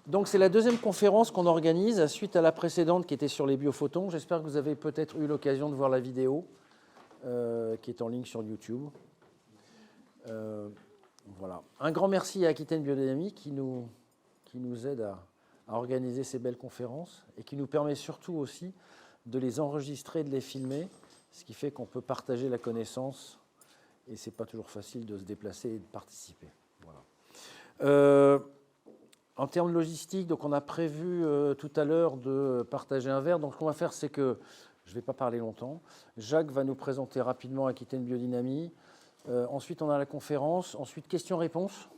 Donc c'est la deuxième conférence qu'on organise suite à la précédente qui était sur les biophotons. J'espère que vous avez peut-être eu l'occasion de voir la vidéo qui est en ligne sur YouTube. Voilà. Un grand merci à Aquitaine Biodynamie qui nous aide à organiser ces belles conférences et qui nous permet surtout aussi de les enregistrer, de les filmer, ce qui fait qu'on peut partager la connaissance et ce n'est pas toujours facile de se déplacer et de participer. Voilà. En termes logistiques, donc on a prévu tout à l'heure de partager un verre. Donc ce qu'on va faire, c'est que, je ne vais pas parler longtemps, Jacques va nous présenter rapidement Aquitaine Biodynamie. Ensuite, on a la conférence. Ensuite, questions-réponses.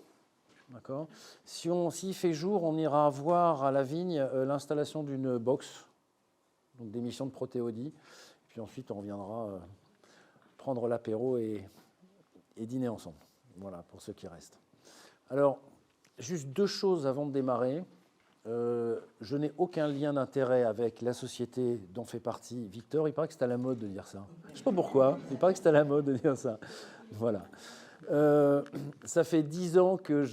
D'accord. S'il fait jour, on ira voir à la vigne l'installation d'une box, donc d'émission de protéodie. Puis ensuite, on reviendra prendre l'apéro et dîner ensemble. Voilà, pour ceux qui restent. Alors, juste deux choses avant de démarrer. Je n'ai aucun lien d'intérêt avec la société dont fait partie Victor. Il paraît que c'est à la mode de dire ça. Je ne sais pas pourquoi. Il paraît que c'est à la mode de dire ça. Voilà. Ça fait 10 ans que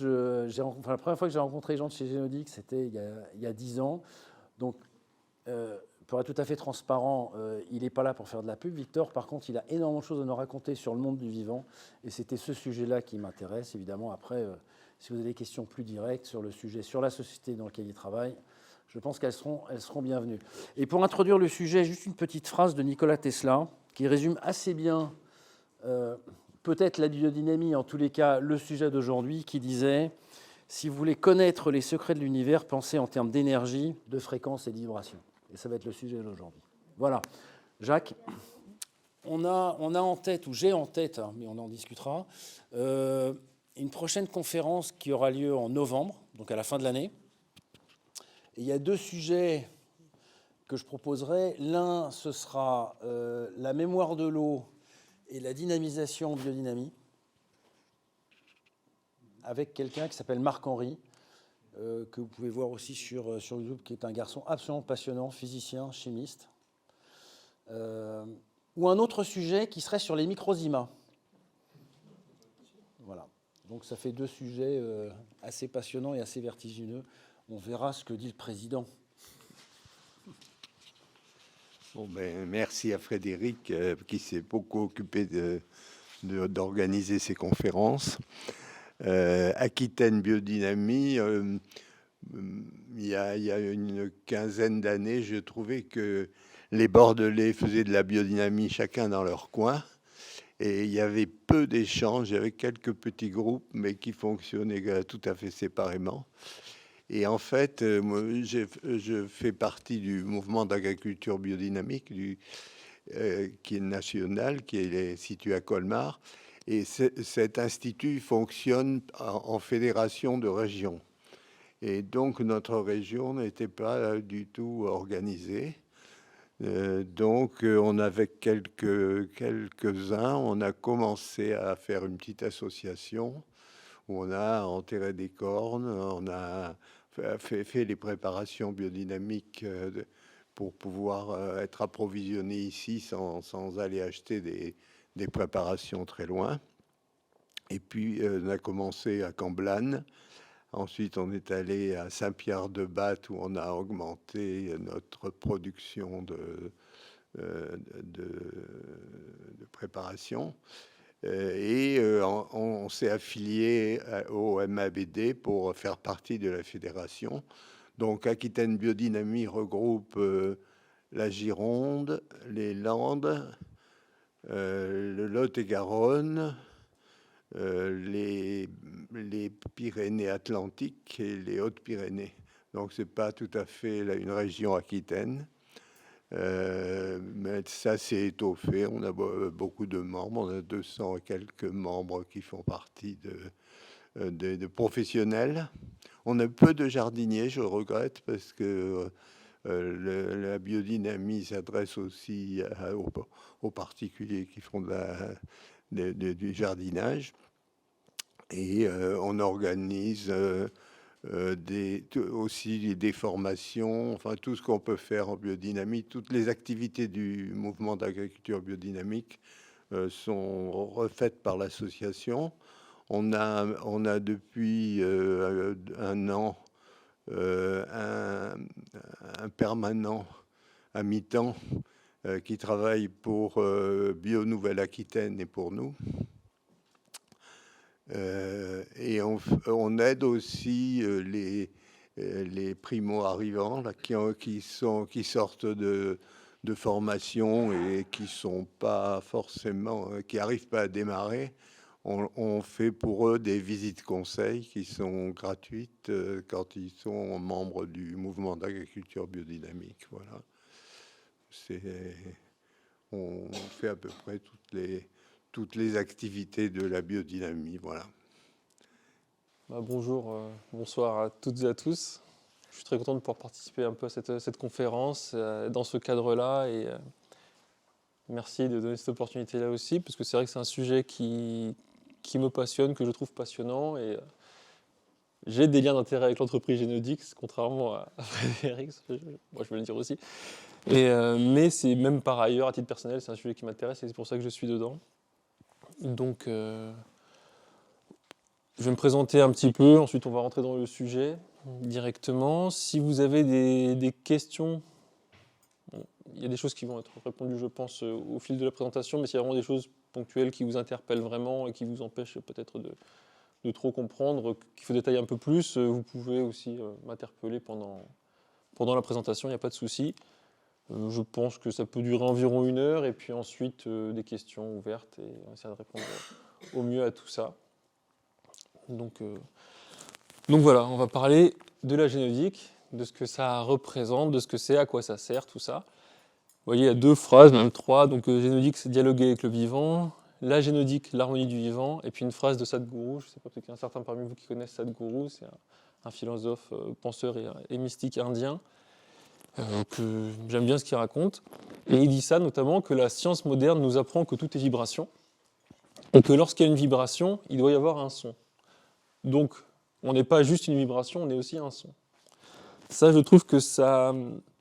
la première fois que j'ai rencontré les gens de chez Génodic, c'était il y a 10 ans. Donc, pour être tout à fait transparent, il n'est pas là pour faire de la pub. Victor, par contre, il a énormément de choses à nous raconter sur le monde du vivant. Et c'était ce sujet-là qui m'intéresse. Évidemment, après, si vous avez des questions plus directes sur le sujet, sur la société dans laquelle il travaille, je pense qu'elles seront bienvenues. Et pour introduire le sujet, juste une petite phrase de Nikola Tesla qui résume assez bien peut-être la biodynamie, en tous les cas, le sujet d'aujourd'hui, qui disait « Si vous voulez connaître les secrets de l'univers, pensez en termes d'énergie, de fréquence et de vibration. » Et ça va être le sujet d'aujourd'hui. Voilà. Jacques, on a en tête, ou j'ai en tête, hein, mais on en discutera, une prochaine conférence qui aura lieu en novembre, donc à la fin de l'année. Et il y a deux sujets que je proposerai. L'un, ce sera la mémoire de l'eau et la dynamisation en biodynamie, avec quelqu'un qui s'appelle Marc-Henri, que vous pouvez voir aussi sur YouTube, qui est un garçon absolument passionnant, physicien, chimiste. Ou un autre sujet qui serait sur les microzymas. Voilà. Donc ça fait deux sujets assez passionnants et assez vertigineux. On verra ce que dit le président. Bon, merci à Frédéric qui s'est beaucoup occupé d'organiser ces conférences. Aquitaine Biodynamie, il y a une quinzaine d'années, je trouvais que les Bordelais faisaient de la biodynamie chacun dans leur coin. Et il y avait peu d'échanges, il y avait quelques petits groupes, mais qui fonctionnaient tout à fait séparément. Et en fait, moi, je fais partie du mouvement d'agriculture biodynamique qui est national, qui est situé à Colmar. Et cet institut fonctionne en fédération de régions. Et donc, notre région n'était pas du tout organisée. Donc, on avait quelques-uns, on a commencé à faire une petite association où on a enterré des cornes, on a fait les préparations biodynamiques pour pouvoir être approvisionné ici sans aller acheter des préparations très loin. Et puis, on a commencé à Camblane. Ensuite, on est allé à Saint-Pierre-de-Batte où on a augmenté notre production de préparation. Et on s'est affilié au MABD pour faire partie de la fédération. Donc, Aquitaine Biodynamie regroupe la Gironde, les Landes, le Lot-et-Garonne, les Pyrénées-Atlantiques et les Hautes-Pyrénées. Donc, ce n'est pas tout à fait une région aquitaine. Mais ça s'est étoffé. On a beaucoup de membres. On a 200 et quelques membres qui font partie de professionnels. On a peu de jardiniers, je regrette, parce que la biodynamie s'adresse aussi aux particuliers qui font du jardinage. Et on organise aussi des formations, enfin tout ce qu'on peut faire en biodynamie. Toutes les activités du mouvement d'agriculture biodynamique sont refaites par l'association. On a depuis un an un permanent à mi-temps qui travaille pour Bio Nouvelle-Aquitaine et pour nous. Et on aide aussi les primo-arrivants là, qui sortent de formation et qui sont pas forcément, qui arrivent pas à démarrer. On fait pour eux des visites conseils qui sont gratuites quand ils sont membres du mouvement d'agriculture biodynamique. Voilà. On fait à peu près toutes les activités de la biodynamie. Voilà. Bonjour, bonsoir à toutes et à tous. Je suis très content de pouvoir participer un peu à cette conférence dans ce cadre-là et merci de donner cette opportunité-là aussi, parce que c'est vrai que c'est un sujet qui me passionne, que je trouve passionnant et j'ai des liens d'intérêt avec l'entreprise Génodix, contrairement à Frédéric, moi je veux le dire aussi. Mais c'est même par ailleurs, à titre personnel, c'est un sujet qui m'intéresse et c'est pour ça que je suis dedans. Donc, je vais me présenter un petit peu, ensuite on va rentrer dans le sujet directement. Si vous avez des questions, bon, il y a des choses qui vont être répondues, je pense, au fil de la présentation, mais s'il y a vraiment des choses ponctuelles qui vous interpellent vraiment et qui vous empêchent peut-être de trop comprendre, qu'il faut détailler un peu plus, vous pouvez aussi m'interpeller pendant la présentation, il n'y a pas de souci. Je pense que ça peut durer environ 1 heure, et puis ensuite des questions ouvertes, et on essaie de répondre au mieux à tout ça. Donc voilà, on va parler de la génétique, de ce que ça représente, de ce que c'est, à quoi ça sert, tout ça. Vous voyez, il y a 2 phrases, même 3. Donc génétique, c'est dialoguer avec le vivant. La génétique, l'harmonie du vivant. Et puis une phrase de Sadhguru. Je ne sais pas, peut-être qu'il y a un certain parmi vous qui connaissent Sadhguru. C'est un philosophe, penseur et mystique indien. Que j'aime bien ce qu'il raconte. Et il dit ça notamment, que la science moderne nous apprend que tout est vibration. Et que lorsqu'il y a une vibration, il doit y avoir un son. Donc, on n'est pas juste une vibration, on est aussi un son. Ça, je trouve que ça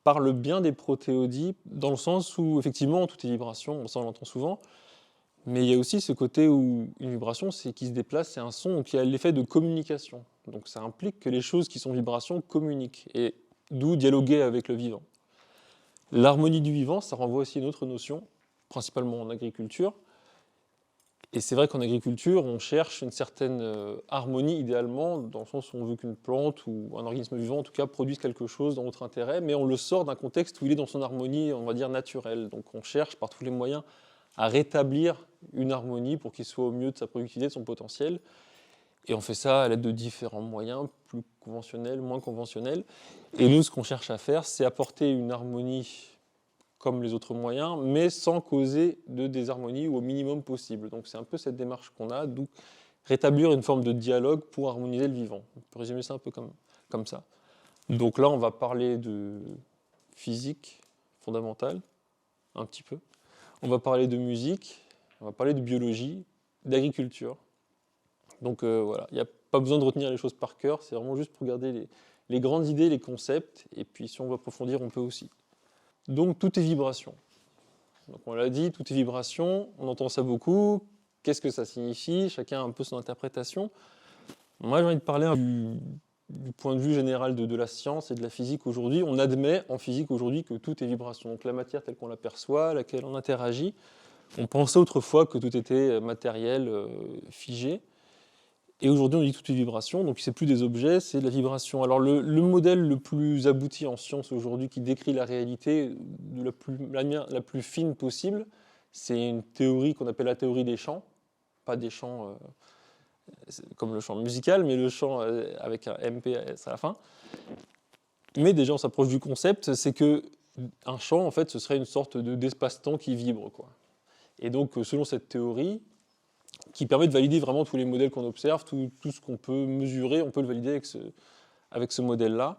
parle bien des protéodis, dans le sens où, effectivement, tout est vibration, ça on l'entend souvent, mais il y a aussi ce côté où une vibration, c'est qui se déplace, c'est un son, donc il y a l'effet de communication. Donc ça implique que les choses qui sont vibrations communiquent, et d'où dialoguer avec le vivant. L'harmonie du vivant, ça renvoie aussi à une autre notion, principalement en agriculture. Et c'est vrai qu'en agriculture, on cherche une certaine harmonie, idéalement, dans le sens où on veut qu'une plante ou un organisme vivant, en tout cas, produise quelque chose dans notre intérêt, mais on le sort d'un contexte où il est dans son harmonie, on va dire, naturelle. Donc on cherche par tous les moyens à rétablir une harmonie pour qu'il soit au mieux de sa productivité, de son potentiel. Et on fait ça à l'aide de différents moyens, plus conventionnels, moins conventionnels. Et nous, ce qu'on cherche à faire, c'est apporter une harmonie comme les autres moyens, mais sans causer de désharmonie ou au minimum possible. Donc c'est un peu cette démarche qu'on a, d'où rétablir une forme de dialogue pour harmoniser le vivant. On peut résumer ça un peu comme ça. Donc là, on va parler de physique fondamentale, un petit peu. On va parler de musique, on va parler de biologie, d'agriculture. Donc voilà, il n'y a pas besoin de retenir les choses par cœur, c'est vraiment juste pour regarder les grandes idées, les concepts, et puis si on veut approfondir, on peut aussi. Donc tout est vibration. Donc on l'a dit, tout est vibration, on entend ça beaucoup. Qu'est-ce que ça signifie? Chacun a un peu son interprétation. Moi j'ai envie de parler du point de vue général de la science et de la physique aujourd'hui. On admet en physique aujourd'hui que tout est vibration. Donc la matière telle qu'on l'aperçoit, laquelle on interagit. On pensait autrefois que tout était matériel, figé. Et aujourd'hui, on dit que tout est vibration, donc c'est plus des objets, c'est de la vibration. Alors le modèle le plus abouti en science aujourd'hui, qui décrit la réalité de la plus fine possible, c'est une théorie qu'on appelle la théorie des champs. Pas des champs comme le chant musical, mais le chant avec un MPS à la fin. Mais déjà, on s'approche du concept, c'est que un champ, en fait, ce serait une sorte d'espace-temps qui vibre, quoi. Et donc, selon cette théorie, qui permet de valider vraiment tous les modèles qu'on observe, tout ce qu'on peut mesurer, on peut le valider avec ce modèle-là,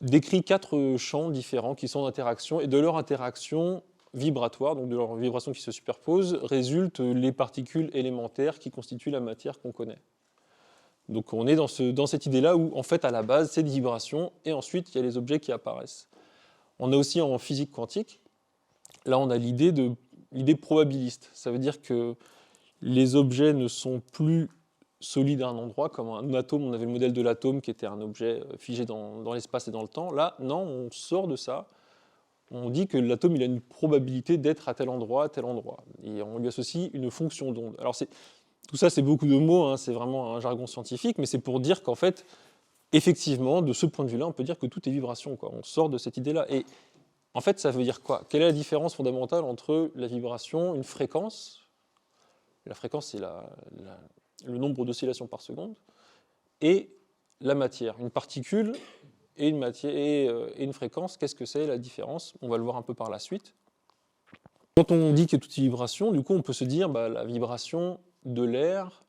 décrit 4 champs différents qui sont en interaction, et de leur interaction vibratoire, donc de leur vibration qui se superpose, résultent les particules élémentaires qui constituent la matière qu'on connaît. Donc on est dans cette idée-là où, en fait, à la base, c'est des vibrations, et ensuite, il y a les objets qui apparaissent. On a aussi en physique quantique, là on a l'idée probabiliste. Ça veut dire que les objets ne sont plus solide à un endroit, comme un atome. On avait le modèle de l'atome qui était un objet figé dans l'espace et dans le temps. Là, non, on sort de ça. On dit que l'atome il a une probabilité d'être à tel endroit, et on lui associe une fonction d'onde. Alors tout ça, c'est beaucoup de mots, hein, c'est vraiment un jargon scientifique, mais c'est pour dire qu'en fait, effectivement, de ce point de vue-là, on peut dire que tout est vibration, quoi. On sort de cette idée-là. Et en fait, ça veut dire quoi? Quelle est la différence fondamentale entre la vibration, une fréquence? La fréquence, c'est le nombre d'oscillations par seconde, et la matière. Une particule et une matière et une fréquence, qu'est-ce que c'est la différence? On va le voir un peu par la suite. Quand on dit que tout est vibration, du coup, on peut se dire la vibration de l'air,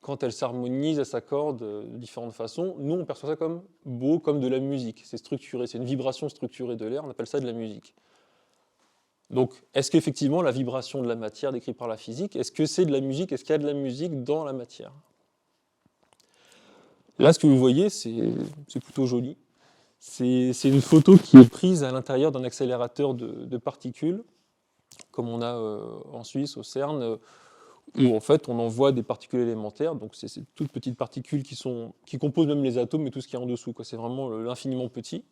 quand elle s'harmonise, elle s'accorde de différentes façons, nous, on perçoit ça comme beau, comme de la musique. C'est structuré, c'est une vibration structurée de l'air, on appelle ça de la musique. Donc, est-ce qu'effectivement, la vibration de la matière décrite par la physique, est-ce que c'est de la musique? Est-ce qu'il y a de la musique dans la matière? Là, ce que vous voyez, c'est plutôt joli. C'est une photo qui est prise à l'intérieur d'un accélérateur de particules, comme on a en Suisse, au CERN, où en fait on envoie des particules élémentaires, donc c'est ces toutes petites particules qui composent même les atomes et tout ce qui est en dessous, quoi. C'est vraiment l'infiniment petit.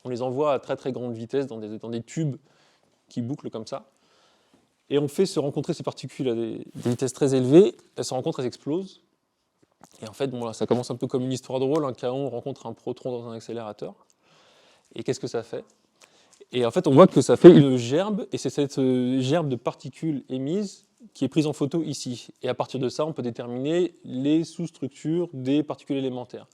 On les envoie à très très grande vitesse dans des tubes qui bouclent comme ça. Et on fait se rencontrer ces particules à des vitesses très élevées, elles se rencontrent, elles explosent. Et en fait, bon, là, ça commence un peu comme une histoire drôle, un kaon rencontre un proton dans un accélérateur. Et qu'est-ce que ça fait? Et en fait, on voit que ça fait une gerbe, et c'est cette gerbe de particules émises qui est prise en photo ici. Et à partir de ça, on peut déterminer les sous-structures des particules élémentaires.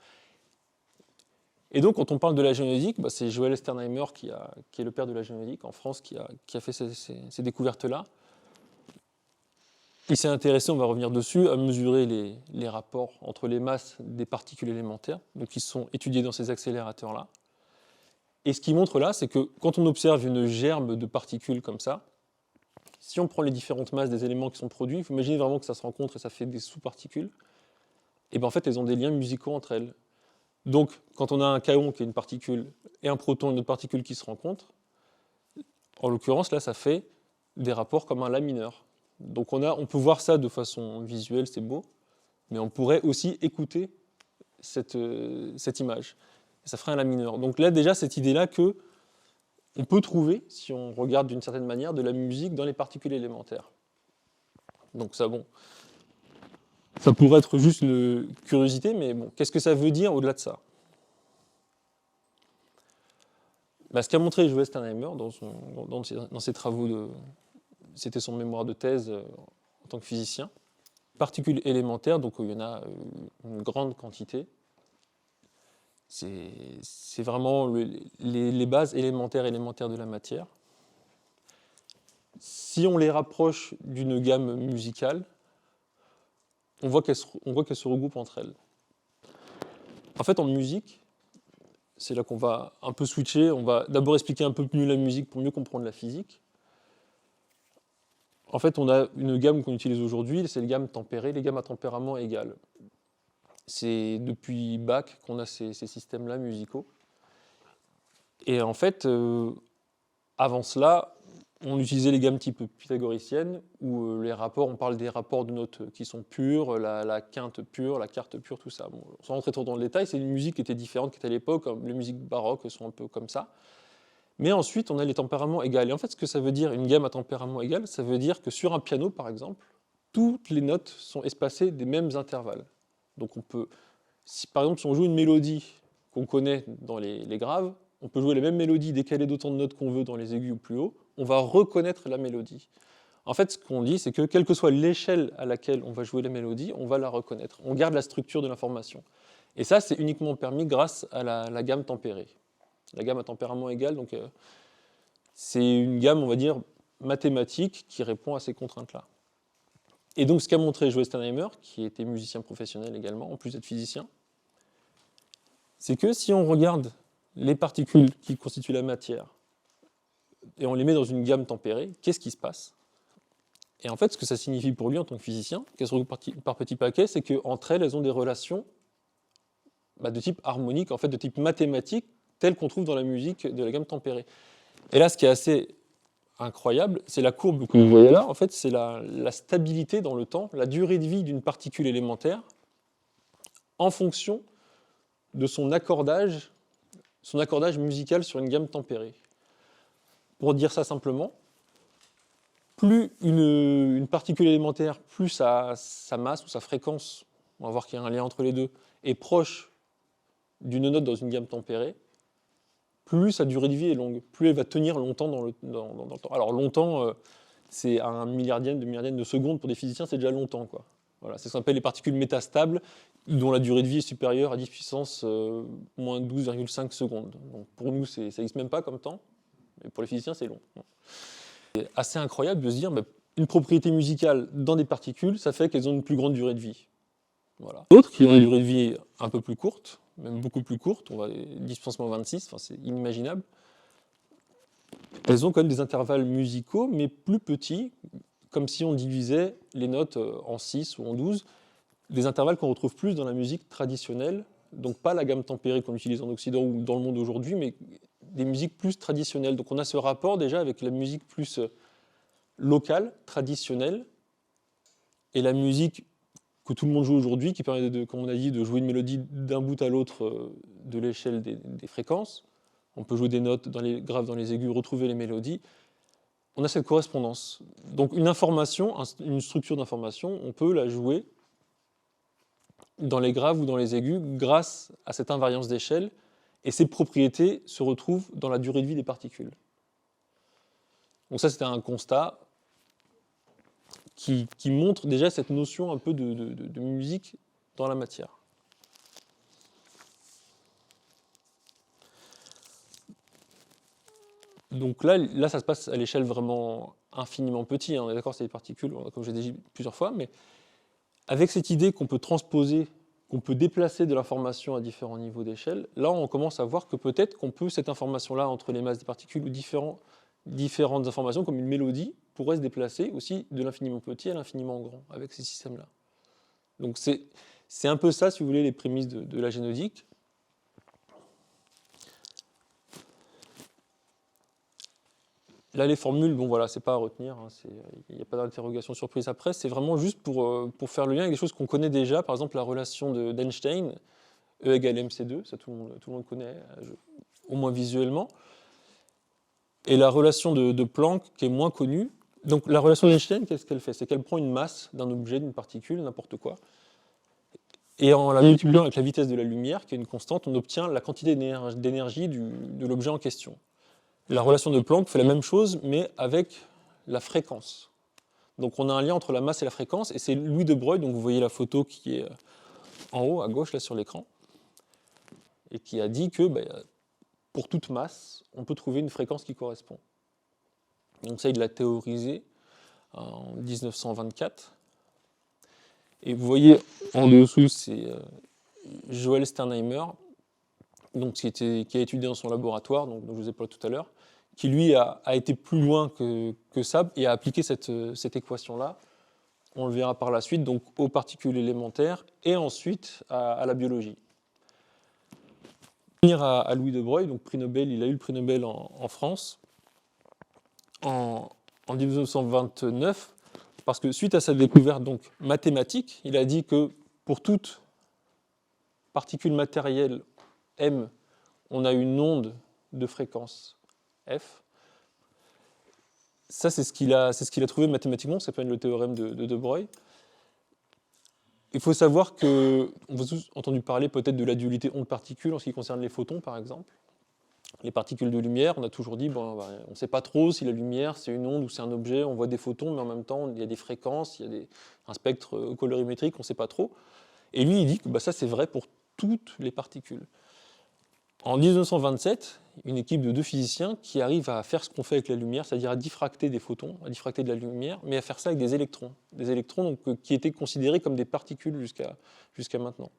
Et donc, quand on parle de la géodésique, c'est Joël Sternheimer, qui est le père de la géodésique en France, qui a fait ces découvertes-là. Il s'est intéressé, on va revenir dessus, à mesurer les rapports entre les masses des particules élémentaires, donc qui sont étudiés dans ces accélérateurs-là. Et ce qu'il montre là, c'est que quand on observe une gerbe de particules comme ça, si on prend les différentes masses des éléments qui sont produits, il faut imaginer vraiment que ça se rencontre et ça fait des sous-particules, et bien en fait, elles ont des liens musicaux entre elles. Donc, quand on a un kaon qui est une particule et un proton, une autre particule qui se rencontrent, en l'occurrence, là, ça fait des rapports comme un la mineur. Donc on peut voir ça de façon visuelle, c'est beau, mais on pourrait aussi écouter cette image. Et ça ferait un la mineur. Donc là, déjà, cette idée-là que on peut trouver, si on regarde d'une certaine manière, de la musique dans les particules élémentaires. Donc ça, bon, ça pourrait être juste une curiosité, mais bon, qu'est-ce que ça veut dire au-delà de ça? Ce qu'a montré Joël Sternheimer dans ses travaux c'était son mémoire de thèse en tant que physicien. Particules élémentaires, donc il y en a une grande quantité. C'est vraiment les bases élémentaires de la matière. Si on les rapproche d'une gamme musicale, on voit qu'elles se regroupent entre elles. En fait, en musique, c'est là qu'on va un peu switcher. On va d'abord expliquer un peu mieux la musique pour mieux comprendre la physique. En fait, on a une gamme qu'on utilise aujourd'hui, c'est les gammes tempérées, les gammes à tempérament égal. C'est depuis Bach qu'on a ces systèmes-là musicaux. Et en fait, avant cela, on utilisait les gammes type pythagoriciennes, où les rapports, on parle des rapports de notes qui sont pures, la quinte pure, la quarte pure, tout ça. Bon, sans rentrer trop dans le détail, c'est une musique qui était différente, qui était à l'époque, les musiques baroques sont un peu comme ça. Mais ensuite, on a les tempéraments égaux. Et en fait, ce que ça veut dire, une gamme à tempérament égal, ça veut dire que sur un piano, par exemple, toutes les notes sont espacées des mêmes intervalles. Donc on peut, par exemple, si on joue une mélodie qu'on connaît dans les graves, on peut jouer la même mélodie, décaler d'autant de notes qu'on veut dans les aigus ou plus haut, on va reconnaître la mélodie. En fait, ce qu'on dit, c'est que quelle que soit l'échelle à laquelle on va jouer la mélodie, on va la reconnaître. On garde la structure de l'information. Et ça, c'est uniquement permis grâce à la gamme tempérée. La gamme à tempérament égal, donc c'est une gamme, on va dire, mathématique qui répond à ces contraintes-là. Et donc, ce qu'a montré Joël Sternheimer, qui était musicien professionnel également, en plus d'être physicien, c'est que si on regarde les particules qui constituent la matière et on les met dans une gamme tempérée, qu'est-ce qui se passe? Et en fait, ce que ça signifie pour lui en tant que physicien, qu'elles se regroupent par petits paquets, c'est qu'entre elles, elles ont des relations de type harmonique, en fait, de type mathématique, telle qu'on trouve dans la musique de la gamme tempérée. Et là, ce qui est assez incroyable, c'est la courbe que vous voyez là. En fait, c'est la stabilité dans le temps, la durée de vie d'une particule élémentaire en fonction de son accordage musical sur une gamme tempérée. Pour dire ça simplement, plus une particule élémentaire, plus sa masse ou sa fréquence, on va voir qu'il y a un lien entre les deux, est proche d'une note dans une gamme tempérée, plus sa durée de vie est longue, plus elle va tenir longtemps dans le temps. Alors longtemps, c'est un milliardième de seconde pour des physiciens, c'est déjà longtemps, quoi. Voilà, c'est ce qu'on appelle les particules métastables, dont la durée de vie est supérieure à 10 puissance moins 12,5 secondes. Donc pour nous, ça n'existe même pas comme temps, mais pour les physiciens, c'est long. C'est assez incroyable de se dire, une propriété musicale dans des particules, ça fait qu'elles ont une plus grande durée de vie. Voilà. D'autres qui ont une durée de vie un peu plus courte, même beaucoup plus courte, on va 10 puissance moins 26, enfin, c'est inimaginable. Elles ont quand même des intervalles musicaux, mais plus petits, comme si on divisait les notes en 6 ou en 12, des intervalles qu'on retrouve plus dans la musique traditionnelle, donc pas la gamme tempérée qu'on utilise en Occident ou dans le monde aujourd'hui, mais des musiques plus traditionnelles. Donc on a ce rapport déjà avec la musique plus locale, traditionnelle, et la musique que tout le monde joue aujourd'hui, qui permet, comme on a dit, de jouer une mélodie d'un bout à l'autre de l'échelle des fréquences. On peut jouer des notes dans les graves, dans les aigus, retrouver les mélodies. On a cette correspondance. Donc une information, une structure d'information, on peut la jouer dans les graves ou dans les aigus grâce à cette invariance d'échelle, et ces propriétés se retrouvent dans la durée de vie des particules. Donc ça, c'était un constat qui montre déjà cette notion un peu de musique dans la matière. Donc là, ça se passe à l'échelle vraiment infiniment petite. On est d'accord, c'est des particules, comme j'ai dit plusieurs fois, mais avec cette idée qu'on peut transposer, qu'on peut déplacer de l'information à différents niveaux d'échelle, là, on commence à voir que peut-être qu'on peut, cette information-là, entre les masses des particules ou différentes informations, comme une mélodie, pourrait se déplacer aussi de l'infiniment petit à l'infiniment grand, avec ces systèmes-là. Donc c'est un peu ça, si vous voulez, les prémices de la génodique. Là, les formules, bon voilà, c'est pas à retenir, hein, il n'y a pas d'interrogation surprise après, c'est vraiment juste pour faire le lien avec des choses qu'on connaît déjà, par exemple la relation d'Einstein, E égale mc2, ça tout le monde connaît, au moins visuellement, et la relation de Planck, qui est moins connue. Donc la relation d'Einstein, qu'est-ce qu'elle fait? C'est qu'elle prend une masse d'un objet, d'une particule, n'importe quoi, et en la multipliant avec la vitesse de la lumière, qui est une constante, on obtient la quantité d'énergie de l'objet en question. La relation de Planck fait la même chose, mais avec la fréquence. Donc on a un lien entre la masse et la fréquence, et c'est Louis de Broglie, donc vous voyez la photo qui est en haut, à gauche, là sur l'écran, et qui a dit que pour toute masse, on peut trouver une fréquence qui correspond. Donc ça, il l'a théorisé en 1924. Et vous voyez en dessous, c'est Joël Sternheimer, donc, qui a étudié dans son laboratoire, donc, dont je vous ai parlé tout à l'heure, qui lui a été plus loin que ça et a appliqué cette équation-là, on le verra par la suite, donc aux particules élémentaires et ensuite à la biologie. Pour revenir à Louis de Broglie, donc prix Nobel, il a eu le prix Nobel en France en 1929, parce que suite à sa découverte donc, mathématique, il a dit que pour toute particule matérielle M, on a une onde de fréquence F. Ça, c'est ce qu'il a trouvé mathématiquement, ça s'appelle le théorème de Broglie. Il faut savoir que, on a tous entendu parler peut-être de la dualité onde-particule en ce qui concerne les photons, par exemple. Les particules de lumière, on a toujours dit, on ne sait pas trop si la lumière c'est une onde ou c'est un objet, on voit des photons, mais en même temps, il y a des fréquences, il y a un spectre colorimétrique, on ne sait pas trop. Et lui, il dit que ça, c'est vrai pour toutes les particules. En 1927, une équipe de 2 physiciens qui arrivent à faire ce qu'on fait avec la lumière, c'est-à-dire à diffracter des photons, à diffracter de la lumière, mais à faire ça avec des électrons donc, qui étaient considérés comme des particules jusqu'à maintenant.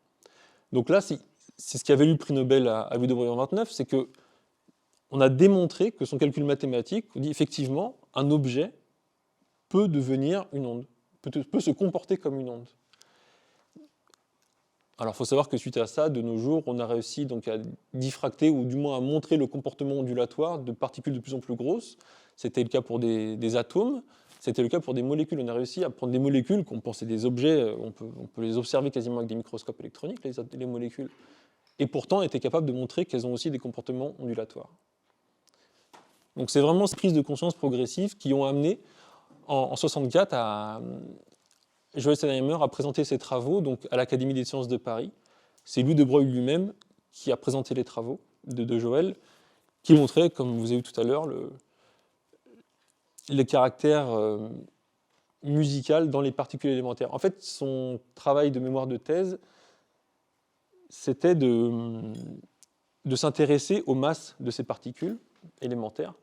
Donc là, c'est ce qui avait eu le prix Nobel à Louis de Broglie en 1929, c'est qu'on a démontré que son calcul mathématique, on dit effectivement, un objet peut devenir une onde, peut se comporter comme une onde. Alors, il faut savoir que suite à ça, de nos jours, on a réussi donc à diffracter, ou du moins à montrer le comportement ondulatoire de particules de plus en plus grosses. C'était le cas pour des atomes, c'était le cas pour des molécules. On a réussi à prendre des molécules qu'on pensait des objets, on peut les observer quasiment avec des microscopes électroniques, les molécules, et pourtant on était capable de montrer qu'elles ont aussi des comportements ondulatoires. Donc c'est vraiment ces prises de conscience progressives qui ont amené en 1964 à Joël Steinheimer a présenté ses travaux donc, à l'Académie des sciences de Paris. C'est Louis de Broglie lui-même qui a présenté les travaux de Joël, qui montraient, comme vous avez vu tout à l'heure, les caractères musical dans les particules élémentaires. En fait, son travail de mémoire de thèse, c'était de s'intéresser aux masses de ces particules élémentaires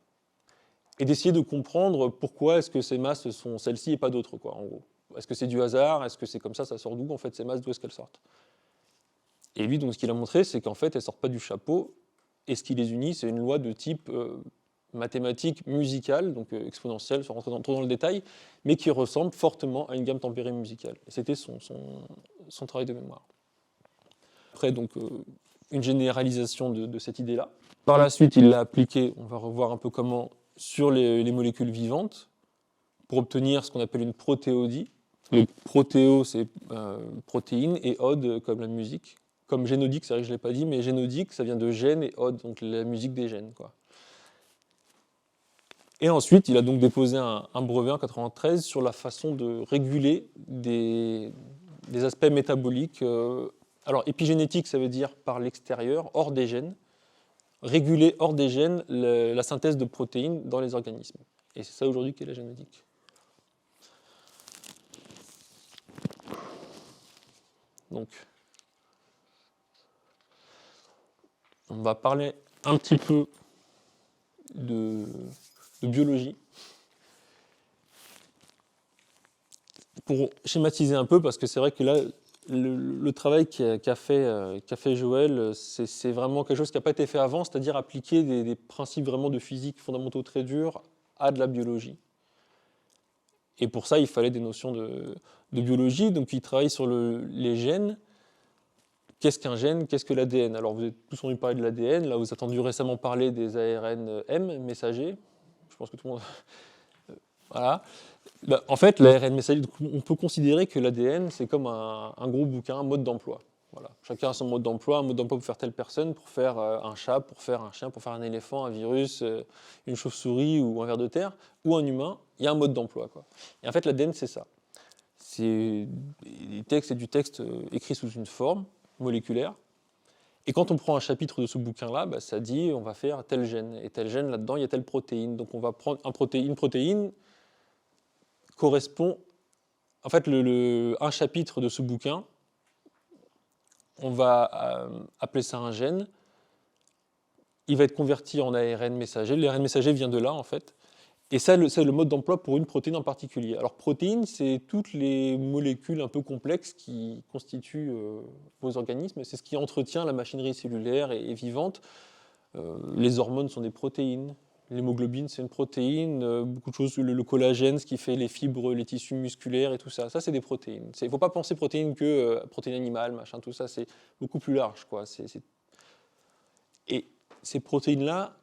et d'essayer de comprendre pourquoi est-ce que ces masses sont celles-ci et pas d'autres, quoi, en gros. Est-ce que c'est du hasard? Est-ce que c'est comme ça sort d'où, en fait, ces masses, d'où est-ce qu'elles sortent? Et lui, donc, ce qu'il a montré, c'est qu'en fait, elles ne sortent pas du chapeau, et ce qui les unit, c'est une loi de type mathématique musicale, donc exponentielle, sans rentrer trop dans le détail, mais qui ressemble fortement à une gamme tempérée musicale. Et c'était son travail de mémoire. Après, donc, une généralisation de cette idée-là. Par la suite, il l'a appliquée, on va revoir un peu comment, sur les molécules vivantes, pour obtenir ce qu'on appelle une protéodie. Donc, protéo, c'est protéine, et ode, comme la musique. Comme génodique, c'est vrai que je ne l'ai pas dit, mais génodique, ça vient de gène, et ode, donc la musique des gènes, quoi. Et ensuite, il a donc déposé un brevet en 1993 sur la façon de réguler des aspects métaboliques. Alors, épigénétique, ça veut dire par l'extérieur, hors des gènes. Réguler hors des gènes la synthèse de protéines dans les organismes. Et c'est ça aujourd'hui qu'est la génétique. Donc, on va parler un petit peu de biologie. Pour schématiser un peu, parce que c'est vrai que là, le travail qu'a fait Joël, c'est vraiment quelque chose qui n'a pas été fait avant, c'est-à-dire appliquer des principes vraiment de physique fondamentaux très durs à de la biologie. Et pour ça, il fallait des notions de biologie. Donc, il travaille sur les gènes. Qu'est-ce qu'un gène? Qu'est-ce que l'ADN? Alors, vous avez tous entendu parler de l'ADN. Là, vous avez entendu récemment parler des ARN M messagers. Je pense que tout le monde... Voilà. En fait, l'ARN messager, on peut considérer que l'ADN, c'est comme un gros bouquin, un mode d'emploi. Voilà. Chacun a son mode d'emploi, un mode d'emploi pour faire telle personne, pour faire un chat, pour faire un chien, pour faire un éléphant, un virus, une chauve-souris ou un ver de terre, ou un humain. Il y a un mode d'emploi, quoi. Et en fait, l'ADN, c'est ça. C'est du texte écrit sous une forme moléculaire. Et quand on prend un chapitre de ce bouquin-là, ça dit on va faire tel gène. Et tel gène, là-dedans, il y a telle protéine. Donc on va prendre une protéine correspond... En fait, un chapitre de ce bouquin, on va appeler ça un gène. Il va être converti en ARN messager. L'ARN messager vient de là, en fait. Et ça, c'est le mode d'emploi pour une protéine en particulier. Alors, protéine, c'est toutes les molécules un peu complexes qui constituent vos organismes. C'est ce qui entretient la machinerie cellulaire et vivante. Les hormones sont des protéines. L'hémoglobine, c'est une protéine. Beaucoup de choses, le collagène, ce qui fait les fibres, les tissus musculaires et tout ça. Ça, c'est des protéines. Il ne faut pas penser protéines que protéines animales, machin, tout ça. C'est beaucoup plus large, quoi. Et ces protéines-là,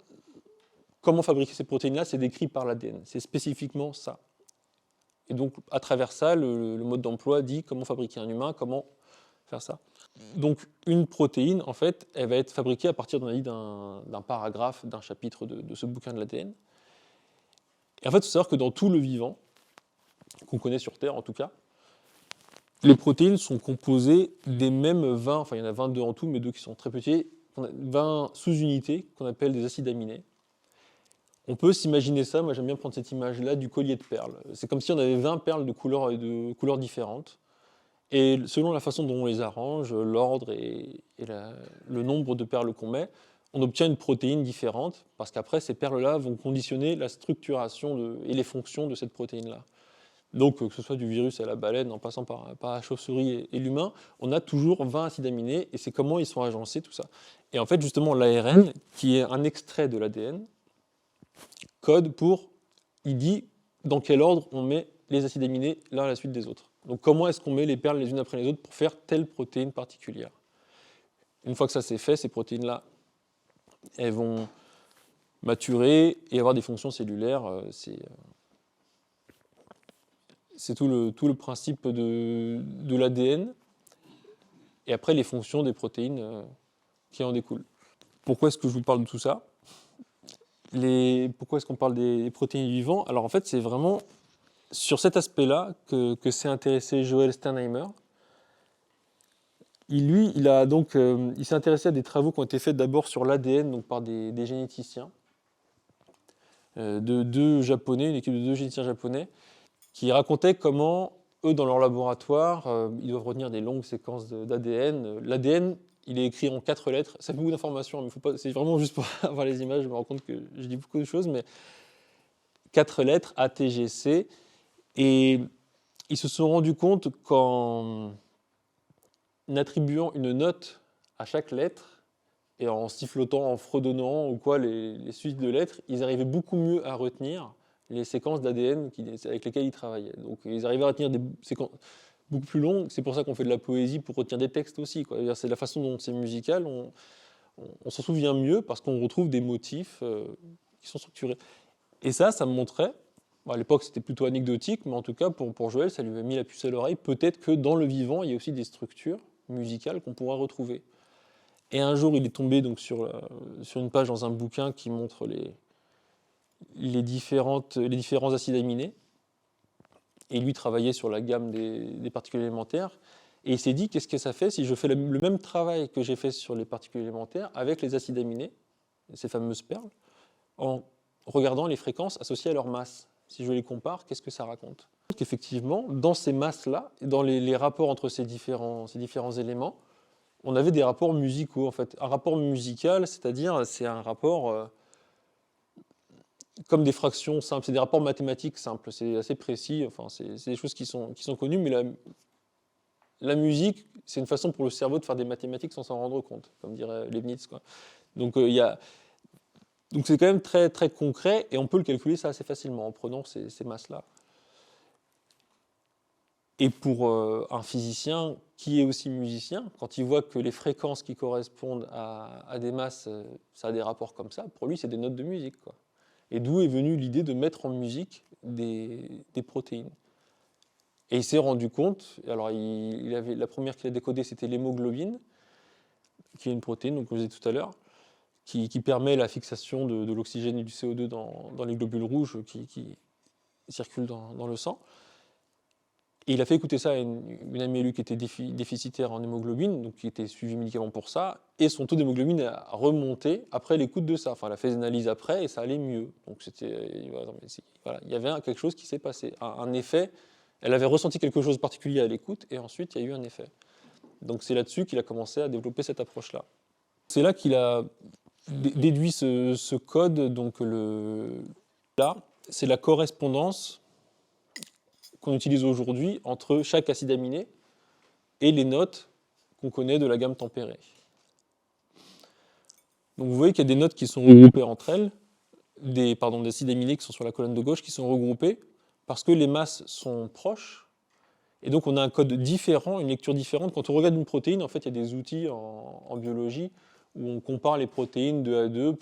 comment fabriquer ces protéines-là, c'est décrit par l'ADN. C'est spécifiquement ça. Et donc, à travers ça, le mode d'emploi dit comment fabriquer un humain, comment faire ça. Donc, une protéine, en fait, elle va être fabriquée à partir d'un paragraphe, d'un chapitre de ce bouquin de l'ADN. Et en fait, il faut savoir que dans tout le vivant, qu'on connaît sur Terre en tout cas, les protéines sont composées des mêmes 20, enfin il y en a 22 en tout, mais 2 qui sont très petits, 20 sous-unités qu'on appelle des acides aminés. On peut s'imaginer ça, moi j'aime bien prendre cette image-là du collier de perles. C'est comme si on avait 20 perles de couleurs différentes. Et selon la façon dont on les arrange, l'ordre et le nombre de perles qu'on met, on obtient une protéine différente, parce qu'après, ces perles-là vont conditionner la structuration et les fonctions de cette protéine-là. Donc, que ce soit du virus à la baleine, en passant par la chauve-souris et l'humain, on a toujours 20 acides aminés, et c'est comment ils sont agencés, tout ça. Et en fait, justement, l'ARN, qui est un extrait de l'ADN, code il dit dans quel ordre on met les acides aminés l'un à la suite des autres. Donc comment est-ce qu'on met les perles les unes après les autres pour faire telle protéine particulière? Une fois que ça c'est fait, ces protéines-là, elles vont maturer et avoir des fonctions cellulaires. C'est tout le principe de l'ADN. Et après, les fonctions des protéines qui en découlent. Pourquoi est-ce que je vous parle de tout ça? Pourquoi est-ce qu'on parle des protéines vivants? Alors en fait, c'est vraiment sur cet aspect-là que s'est intéressé Joël Sternheimer. Il s'est intéressé à des travaux qui ont été faits d'abord sur l'ADN, donc par des généticiens, de deux Japonais, une équipe de 2 généticiens japonais, qui racontaient comment, eux, dans leur laboratoire, ils doivent retenir des longues séquences d'ADN. L'ADN, il est écrit en 4 lettres. Ça fait beaucoup d'informations, mais c'est vraiment juste pour avoir les images. Je me rends compte que je dis beaucoup de choses, mais 4 lettres, A, T, G, C. Et ils se sont rendus compte qu'en attribuant une note à chaque lettre, et en sifflotant, en fredonnant ou quoi les suites de lettres, ils arrivaient beaucoup mieux à retenir les séquences d'ADN avec lesquelles ils travaillaient. Donc ils arrivaient à retenir des séquences beaucoup plus longues. C'est pour ça qu'on fait de la poésie, pour retenir des textes aussi, quoi. C'est la façon dont c'est musical. On s'en souvient mieux parce qu'on retrouve des motifs qui sont structurés. Et ça me montrait, à l'époque c'était plutôt anecdotique, mais en tout cas pour Joël, ça lui a mis la puce à l'oreille. Peut-être que dans le vivant, il y a aussi des structures musicales qu'on pourra retrouver. Et un jour, il est tombé donc sur une page dans un bouquin qui montre les différents acides aminés. Et lui travaillait sur la gamme des particules élémentaires. Et il s'est dit, qu'est-ce que ça fait si je fais le même travail que j'ai fait sur les particules élémentaires avec les acides aminés, ces fameuses perles, en regardant les fréquences associées à leur masse. Si je les compare, qu'est-ce que ça raconte? Effectivement, dans ces masses-là, dans les rapports entre ces différents éléments, on avait des rapports musicaux, en fait. Un rapport musical, c'est-à-dire, c'est un rapport comme des fractions simples, c'est des rapports mathématiques simples, c'est assez précis, enfin, c'est des choses qui sont connues, mais la musique, c'est une façon pour le cerveau de faire des mathématiques sans s'en rendre compte, comme dirait Leibniz, quoi. Donc, donc c'est quand même très, très concret, et on peut le calculer ça assez facilement en prenant ces masses-là. Et pour un physicien qui est aussi musicien, quand il voit que les fréquences qui correspondent à des masses, ça a des rapports comme ça, pour lui, c'est des notes de musique, quoi. Et d'où est venue l'idée de mettre en musique des protéines. Et il s'est rendu compte, alors la première qu'il a décodée, c'était l'hémoglobine, qui est une protéine, donc, comme je disais tout à l'heure, qui permet la fixation de l'oxygène et du CO2 dans les globules rouges qui circulent dans le sang. Et il a fait écouter ça à une amie à lui qui était déficitaire en hémoglobine, donc qui était suivi médicalement pour ça, et son taux d'hémoglobine a remonté après l'écoute de ça. Enfin, elle a fait des analyses après et ça allait mieux. Donc voilà, il y avait quelque chose qui s'est passé, un effet. Elle avait ressenti quelque chose de particulier à l'écoute et ensuite il y a eu un effet. Donc c'est là-dessus qu'il a commencé à développer cette approche-là. C'est là qu'il a déduit ce code. Donc là, c'est la correspondance qu'on utilise aujourd'hui entre chaque acide aminé et les notes qu'on connaît de la gamme tempérée. Donc vous voyez qu'il y a des notes qui sont regroupées entre elles, des acides aminés qui sont sur la colonne de gauche qui sont regroupés parce que les masses sont proches, et donc on a un code différent, une lecture différente. Quand on regarde une protéine, en fait, il y a des outils en biologie où on compare les protéines 2 à 2,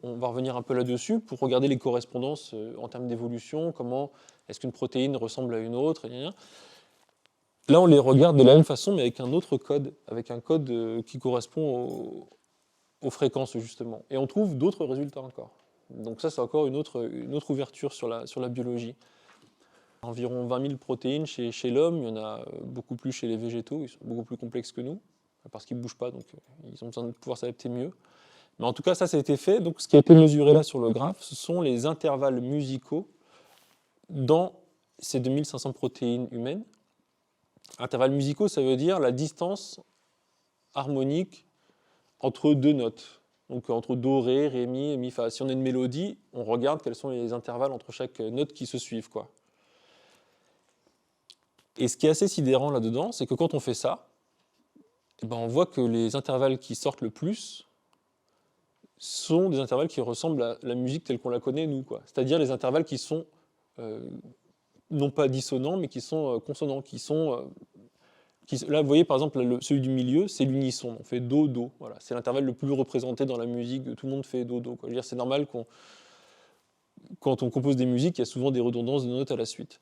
on va revenir un peu là-dessus, pour regarder les correspondances en termes d'évolution, comment est-ce qu'une protéine ressemble à une autre, Là, on les regarde de la même façon, mais avec un autre code, avec un code qui correspond aux fréquences, justement. Et on trouve d'autres résultats encore. Donc ça, c'est encore une autre ouverture sur la biologie. Environ 20 000 protéines chez l'homme, il y en a beaucoup plus chez les végétaux, ils sont beaucoup plus complexes que nous, parce qu'ils ne bougent pas, donc ils ont besoin de pouvoir s'adapter mieux. Mais en tout cas, ça a été fait. Donc ce qui a été mesuré là sur le graphe, ce sont les intervalles musicaux dans ces 2500 protéines humaines. Intervalles musicaux, ça veut dire la distance harmonique entre deux notes. Donc entre do, ré, ré, mi, mi, fa. Si on a une mélodie, on regarde quels sont les intervalles entre chaque note qui se suivent, quoi. Et ce qui est assez sidérant là-dedans, c'est que quand on fait ça, on voit que les intervalles qui sortent le plus sont des intervalles qui ressemblent à la musique telle qu'on la connaît, nous, quoi. C'est-à-dire les intervalles qui sont non pas dissonants, mais qui sont consonants, là, vous voyez, par exemple, celui du milieu, c'est l'unisson. On fait do, do. Voilà, c'est l'intervalle le plus représenté dans la musique. Tout le monde fait do, do. Je veux dire, c'est normal quand on compose des musiques, il y a souvent des redondances de notes à la suite.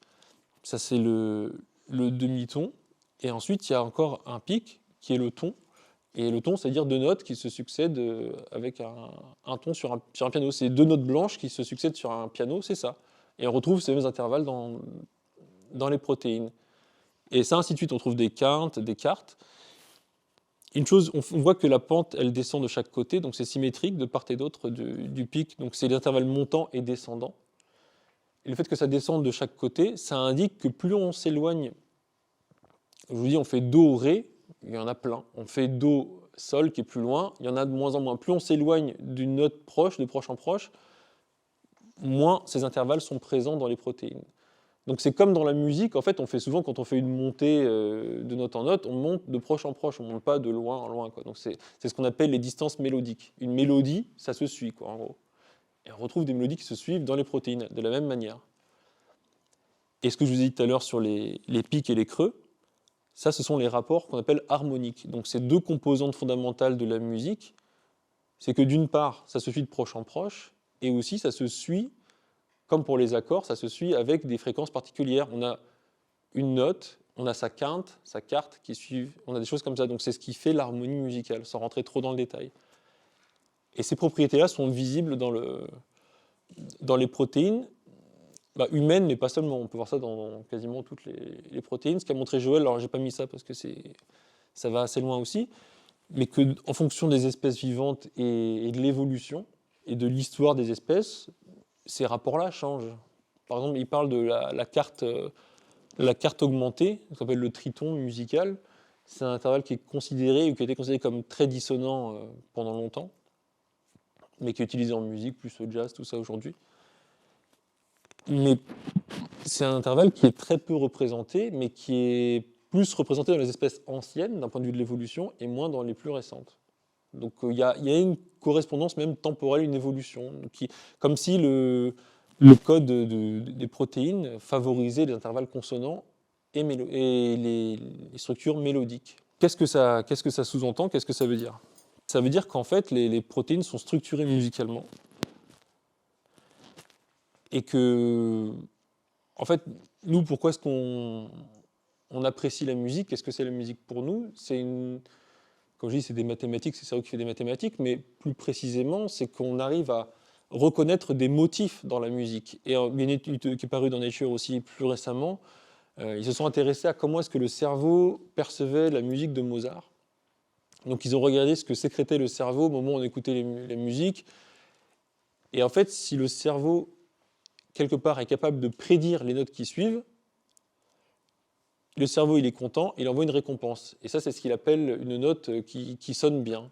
Ça, c'est le demi-ton. Et ensuite, il y a encore un pic, qui est le ton. Et le ton, c'est-à-dire deux notes qui se succèdent avec un ton sur un piano. C'est deux notes blanches qui se succèdent sur un piano, c'est ça. Et on retrouve ces mêmes intervalles dans les protéines. Et ça, ainsi de suite, on trouve des quintes, des quartes. Une chose, on voit que la pente, elle descend de chaque côté, donc c'est symétrique de part et d'autre du pic. Donc c'est l'intervalle montant et descendant. Et le fait que ça descende de chaque côté, ça indique que plus on s'éloigne, je vous dis, on fait do, ré, il y en a plein. On fait do, sol, qui est plus loin, il y en a de moins en moins. Plus on s'éloigne d'une note proche, de proche en proche, moins ces intervalles sont présents dans les protéines. Donc c'est comme dans la musique, en fait, on fait souvent, quand on fait une montée de note en note, on monte de proche en proche, on ne monte pas de loin en loin, quoi. Donc c'est ce qu'on appelle les distances mélodiques. Une mélodie, ça se suit, quoi, en gros. Et on retrouve des mélodies qui se suivent dans les protéines, de la même manière. Et ce que je vous ai dit tout à l'heure sur les pics et les creux, ça, ce sont les rapports qu'on appelle harmoniques. Donc c'est deux composantes fondamentales de la musique. C'est que d'une part, ça se suit de proche en proche, et aussi ça se suit, comme pour les accords, ça se suit avec des fréquences particulières. On a une note, on a sa quinte, sa quarte qui suivent, on a des choses comme ça. Donc c'est ce qui fait l'harmonie musicale, sans rentrer trop dans le détail. Et ces propriétés-là sont visibles dans les protéines humaines, mais pas seulement. On peut voir ça dans quasiment toutes les protéines. Ce qu'a montré Joël, alors j'ai pas mis ça parce que ça va assez loin aussi, mais qu'en fonction des espèces vivantes et de l'évolution et de l'histoire des espèces, ces rapports-là changent. Par exemple, il parle de la carte augmentée, ça s'appelle le triton musical. C'est un intervalle qui est considéré ou qui a été considéré comme très dissonant pendant longtemps, mais qui est utilisé en musique, plus au jazz, tout ça aujourd'hui. Mais c'est un intervalle qui est très peu représenté, mais qui est plus représenté dans les espèces anciennes, d'un point de vue de l'évolution, et moins dans les plus récentes. Donc il y a une correspondance même temporelle, une évolution, comme si le code des protéines favorisait les intervalles consonants et les structures mélodiques. Qu'est-ce que ça sous-entend? Qu'est-ce que ça veut dire? Ça veut dire qu'en fait, les protéines sont structurées musicalement. Et que, en fait, nous, pourquoi est-ce qu'on apprécie la musique? Qu'est-ce que c'est la musique pour nous? Comme je dis, c'est des mathématiques, c'est ça qui fait des mathématiques, mais plus précisément, c'est qu'on arrive à reconnaître des motifs dans la musique. Et il y a une étude qui est parue dans Nature aussi plus récemment, ils se sont intéressés à comment est-ce que le cerveau percevait la musique de Mozart. Donc ils ont regardé ce que sécrétait le cerveau au moment où on écoutait la musique. Et en fait, si le cerveau, quelque part, est capable de prédire les notes qui suivent, le cerveau, il est content, il envoie une récompense. Et ça, c'est ce qu'il appelle une note qui sonne bien.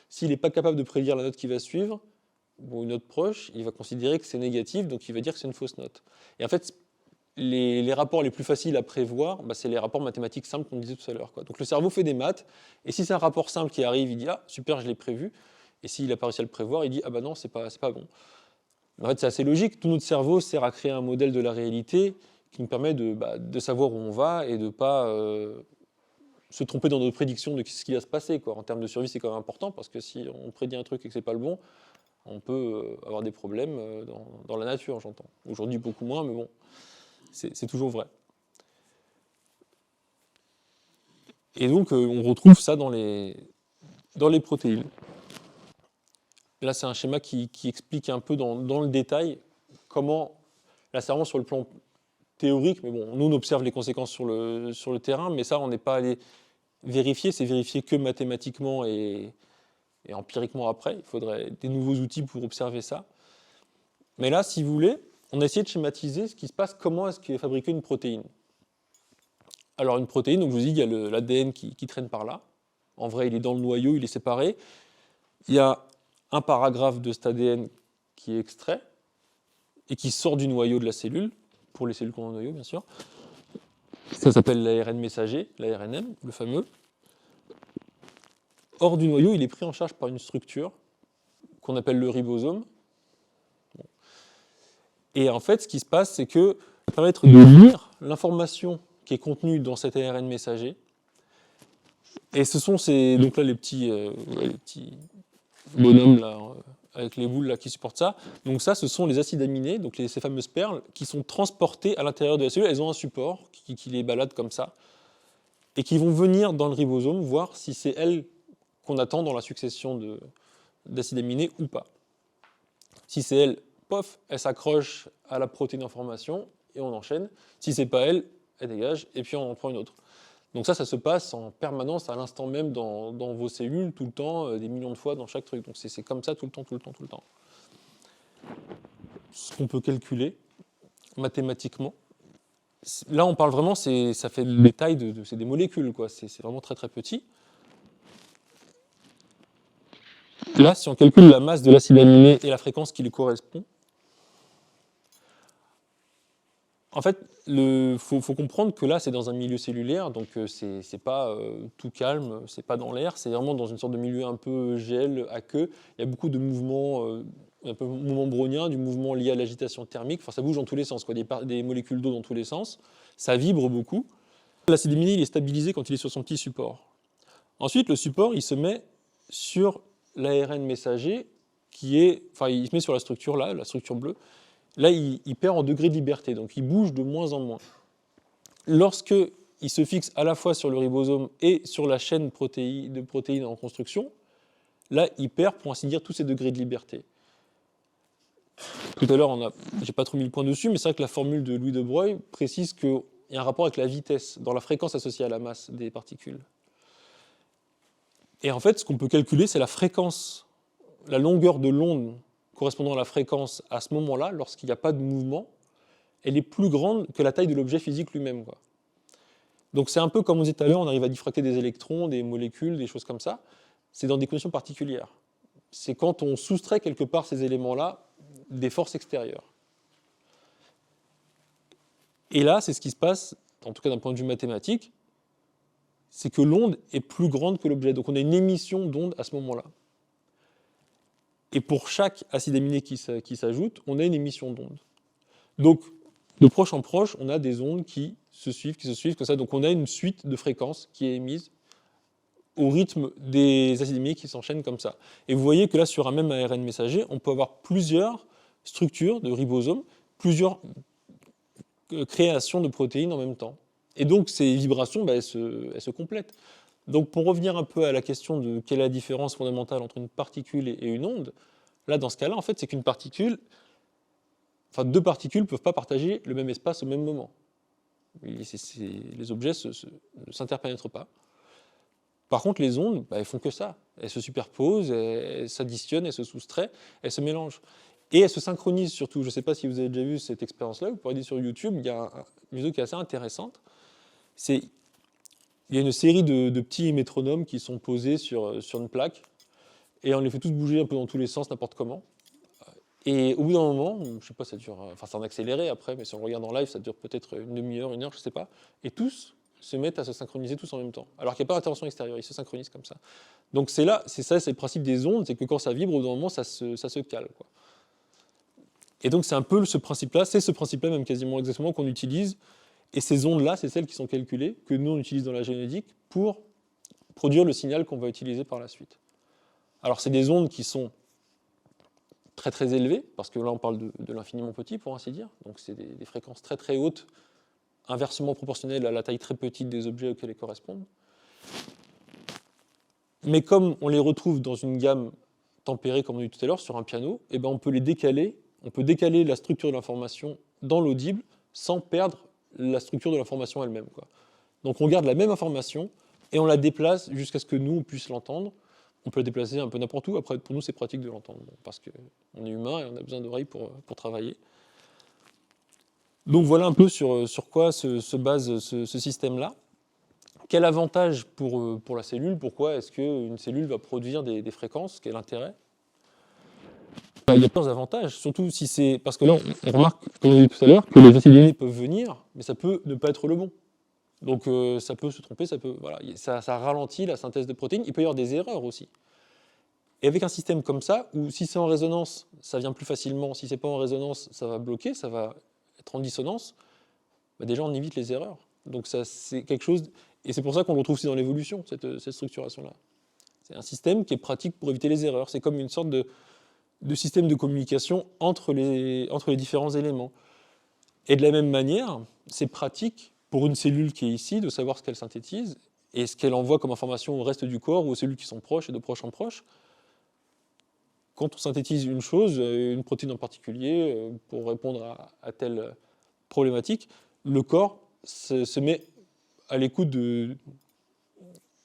S'il n'est pas capable de prédire la note qui va suivre, une note proche, il va considérer que c'est négatif, donc il va dire que c'est une fausse note. Et en fait, les rapports les plus faciles à prévoir, c'est les rapports mathématiques simples qu'on disait tout à l'heure. Donc le cerveau fait des maths, et si c'est un rapport simple qui arrive, il dit « Ah, super, je l'ai prévu ». Et s'il n'a pas réussi à le prévoir, il dit « Ah bah non, c'est pas bon ». En fait, c'est assez logique. Tout notre cerveau sert à créer un modèle de la réalité qui nous permet de savoir où on va et de ne pas se tromper dans nos prédictions de ce qui va se passer. En termes de survie, c'est quand même important, parce que si on prédit un truc et que ce n'est pas le bon, on peut avoir des problèmes dans la nature, j'entends. Aujourd'hui, beaucoup moins, mais bon, c'est toujours vrai. Et donc, on retrouve ça dans les protéines. Là, c'est un schéma qui explique un peu dans le détail comment, là, c'est vraiment sur le plan théorique, mais bon, nous, on observe les conséquences sur le terrain, mais ça, on n'est pas allé vérifier, c'est vérifié que mathématiquement et empiriquement après. Il faudrait des nouveaux outils pour observer ça. Mais là, si vous voulez, on a essayé de schématiser ce qui se passe, comment est-ce qu'est fabriquée une protéine. Alors, une protéine, donc je vous dis, il y a l'ADN qui traîne par là. En vrai, il est dans le noyau, il est séparé. Il y a un paragraphe de cet ADN qui est extrait et qui sort du noyau de la cellule, pour les cellules qu'on a au noyau, bien sûr. Ça s'appelle l'ARN messager, l'ARNM, le fameux. Hors du noyau, il est pris en charge par une structure qu'on appelle le ribosome. Et en fait, ce qui se passe, c'est que Ça va permettre de lire l'information qui est contenue dans cet ARN messager. Et ce sont donc là les petits bonhommes là, avec les boules là, qui supportent ça. Donc ça, ce sont les acides aminés, donc ces fameuses perles, qui sont transportées à l'intérieur de la cellule. Elles ont un support qui les balade comme ça, et qui vont venir dans le ribosome voir si c'est elles qu'on attend dans la succession d'acides aminés ou pas. Si c'est elles, pof, elles s'accrochent à la protéine d'information et on enchaîne. Si c'est pas elles, elles dégagent et puis on en prend une autre. Donc ça se passe en permanence, à l'instant même, dans vos cellules, tout le temps, des millions de fois dans chaque truc. Donc c'est comme ça tout le temps, tout le temps, tout le temps. Ce qu'on peut calculer mathématiquement. Là, on parle vraiment, ça fait les tailles c'est des molécules, quoi. C'est vraiment très très petit. Là, si on calcule la masse de l'acide aminé et la fréquence qui lui correspond, en fait, faut comprendre que là, c'est dans un milieu cellulaire, donc c'est pas tout calme, c'est pas dans l'air, c'est vraiment dans une sorte de milieu un peu gel, aqueux. Il y a beaucoup de mouvements, un peu mouvement brownien, du mouvement lié à l'agitation thermique. Enfin, ça bouge dans tous les sens, quoi, des molécules d'eau dans tous les sens. Ça vibre beaucoup. L'acide aminé, il est stabilisé quand il est sur son petit support. Ensuite, le support, il se met sur l'ARN messager, il se met sur la structure là, la structure bleue. Là, il perd en degré de liberté, donc il bouge de moins en moins. Lorsqu'il se fixe à la fois sur le ribosome et sur la chaîne de protéines en construction, là, il perd, pour ainsi dire, tous ses degrés de liberté. Tout à l'heure, j'ai pas trop mis le point dessus, mais c'est vrai que la formule de Louis de Broglie précise qu'il y a un rapport avec la vitesse dans la fréquence associée à la masse des particules. Et en fait, ce qu'on peut calculer, c'est la fréquence, la longueur de l'onde correspondant à la fréquence à ce moment-là, lorsqu'il n'y a pas de mouvement, elle est plus grande que la taille de l'objet physique lui-même, quoi. Donc c'est un peu comme on disait tout à l'heure, on arrive à diffracter des électrons, des molécules, des choses comme ça. C'est dans des conditions particulières. C'est quand on soustrait quelque part ces éléments-là des forces extérieures. Et là, c'est ce qui se passe, en tout cas d'un point de vue mathématique, c'est que l'onde est plus grande que l'objet. Donc on a une émission d'onde à ce moment-là. Et pour chaque acide aminé qui s'ajoute, on a une émission d'onde. Donc, de proche en proche, on a des ondes qui se suivent comme ça. Donc on a une suite de fréquences qui est émise au rythme des acides aminés qui s'enchaînent comme ça. Et vous voyez que là, sur un même ARN messager, on peut avoir plusieurs structures de ribosomes, plusieurs créations de protéines en même temps. Et donc ces vibrations, elles se complètent. Donc pour revenir un peu à la question de quelle est la différence fondamentale entre une particule et une onde, là dans ce cas-là, en fait, c'est qu'une particule, deux particules ne peuvent pas partager le même espace au même moment. Les objets ne s'interpénètrent pas. Par contre, les ondes, elles font que ça. Elles se superposent, elles s'additionnent, elles se soustraient, elles se mélangent. Et elles se synchronisent surtout. Je ne sais pas si vous avez déjà vu cette expérience-là, vous pourrez dire sur YouTube, il y a une vidéo qui est assez intéressante. Il y a une série de petits métronomes qui sont posés sur une plaque, et on les fait tous bouger un peu dans tous les sens, n'importe comment. Et au bout d'un moment, je ne sais pas, ça dure, c'est en accéléré après, mais si on le regarde en live, ça dure peut-être une demi-heure, une heure, je ne sais pas. Et tous se mettent à se synchroniser tous en même temps. Alors qu'il n'y a pas d'intervention extérieure, ils se synchronisent comme ça. Donc c'est le principe des ondes, c'est que quand ça vibre, au bout d'un moment, ça se cale, quoi. Et donc c'est un peu ce principe-là, même quasiment exactement qu'on utilise. Et ces ondes-là, c'est celles qui sont calculées, que nous on utilise dans la génétique pour produire le signal qu'on va utiliser par la suite. Alors c'est des ondes qui sont très très élevées, parce que là on parle de l'infiniment petit, pour ainsi dire. Donc c'est des fréquences très très hautes, inversement proportionnelles à la taille très petite des objets auxquels elles correspondent. Mais comme on les retrouve dans une gamme tempérée, comme on a dit tout à l'heure, sur un piano, eh ben on peut décaler la structure de l'information dans l'audible sans perdre la structure de l'information elle-même, quoi. Donc on garde la même information et on la déplace jusqu'à ce que nous on puisse l'entendre. On peut la déplacer un peu n'importe où. Après, pour nous, c'est pratique de l'entendre, parce qu'on est humain et on a besoin d'oreilles pour travailler. Donc voilà un peu sur quoi se base ce système-là. Quel avantage pour la cellule? Pourquoi est-ce qu'une cellule va produire des fréquences? Quel intérêt? Il y a plusieurs avantages, surtout si c'est... Parce que là, on remarque, comme on a dit tout à l'heure, que les acides aminés peuvent venir, mais ça peut ne pas être le bon. Donc ça peut se tromper, ça ralentit la synthèse de protéines. Il peut y avoir des erreurs aussi. Et avec un système comme ça, où si c'est en résonance, ça vient plus facilement, si c'est pas en résonance, ça va bloquer, ça va être en dissonance, bah déjà on évite les erreurs. Donc ça, c'est quelque chose, et c'est pour ça qu'on le retrouve aussi dans l'évolution, cette structuration-là. C'est un système qui est pratique pour éviter les erreurs. C'est comme une sorte de système de communication entre les différents éléments. Et de la même manière, c'est pratique pour une cellule qui est ici de savoir ce qu'elle synthétise et ce qu'elle envoie comme information au reste du corps ou aux cellules qui sont proches et de proche en proche. Quand on synthétise une chose, une protéine en particulier, pour répondre à telle problématique, le corps se met à l'écoute de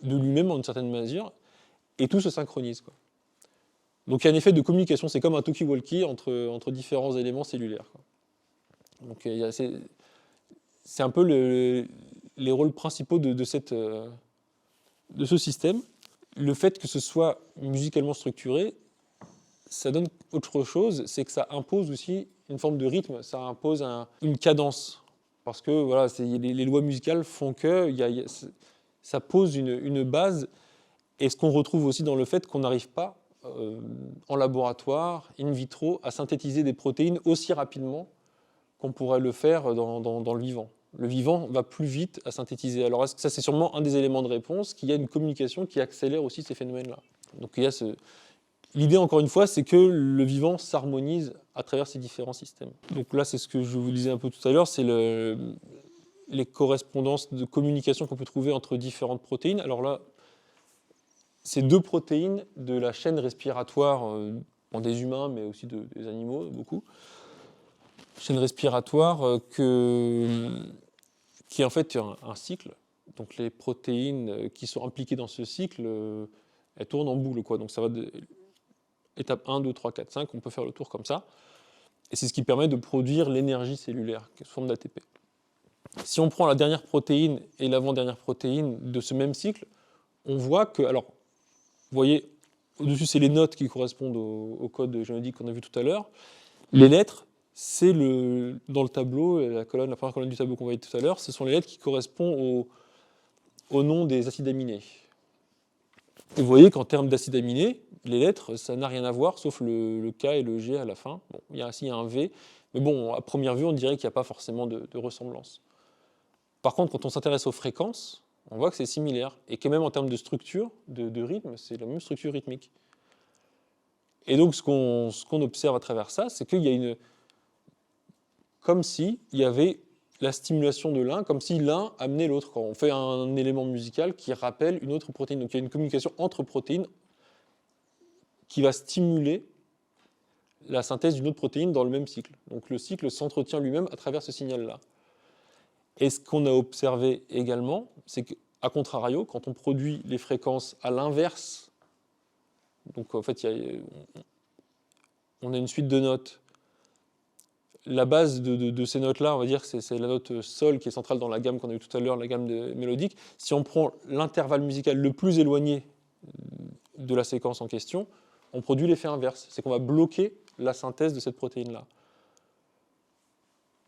lui-même en une certaine mesure et tout se synchronise, quoi. Donc il y a un effet de communication, c'est comme un talkie-walkie entre différents éléments cellulaires, quoi. Donc c'est un peu les rôles principaux de ce système. Le fait que ce soit musicalement structuré, ça donne autre chose, c'est que ça impose aussi une forme de rythme, ça impose une cadence. Parce que voilà, les lois musicales font que ça pose une base, et ce qu'on retrouve aussi dans le fait qu'on n'arrive pas en laboratoire, in vitro, à synthétiser des protéines aussi rapidement qu'on pourrait le faire dans le vivant. Le vivant va plus vite à synthétiser. Alors ça, c'est sûrement un des éléments de réponse, qu'il y a une communication qui accélère aussi ces phénomènes-là. Donc il y a l'idée, encore une fois, c'est que le vivant s'harmonise à travers ces différents systèmes. Donc là, c'est ce que je vous disais un peu tout à l'heure, c'est les correspondances de communication qu'on peut trouver entre différentes protéines. Alors là, c'est 2 protéines de la chaîne respiratoire des humains, mais aussi des animaux, beaucoup. Chaîne respiratoire qui est en fait un cycle. Donc les protéines qui sont impliquées dans ce cycle, elles tournent en boucle, quoi. Donc ça va de étape 1, 2, 3, 4, 5, on peut faire le tour comme ça. Et c'est ce qui permet de produire l'énergie cellulaire, qui est sous forme d'ATP. Si on prend la dernière protéine et l'avant-dernière protéine de ce même cycle, on voit que, alors, vous voyez, au-dessus, c'est les notes qui correspondent au code génétique qu'on a vu tout à l'heure. Les lettres, c'est dans le tableau, la première colonne du tableau qu'on voyait tout à l'heure, ce sont les lettres qui correspondent au nom des acides aminés. Et vous voyez qu'en termes d'acides aminés, les lettres, ça n'a rien à voir, sauf le K et le G à la fin. Bon, il y a un V, mais bon, à première vue, on dirait qu'il n'y a pas forcément de ressemblance. Par contre, quand on s'intéresse aux fréquences, on voit que c'est similaire, et que même en termes de structure, de rythme, c'est la même structure rythmique. Et donc, ce qu'on observe à travers ça, c'est qu'il y a comme s'il y avait la stimulation de l'un, comme si l'un amenait l'autre. Quand on fait un élément musical qui rappelle une autre protéine. Donc il y a une communication entre protéines qui va stimuler la synthèse d'une autre protéine dans le même cycle. Donc le cycle s'entretient lui-même à travers ce signal-là. Et ce qu'on a observé également, c'est qu'à contrario, quand on produit les fréquences à l'inverse, donc en fait on a une suite de notes. La base de ces notes-là, on va dire que c'est la note sol qui est centrale dans la gamme qu'on a vue tout à l'heure, la gamme mélodique. Si on prend l'intervalle musical le plus éloigné de la séquence en question, on produit l'effet inverse. C'est qu'on va bloquer la synthèse de cette protéine-là.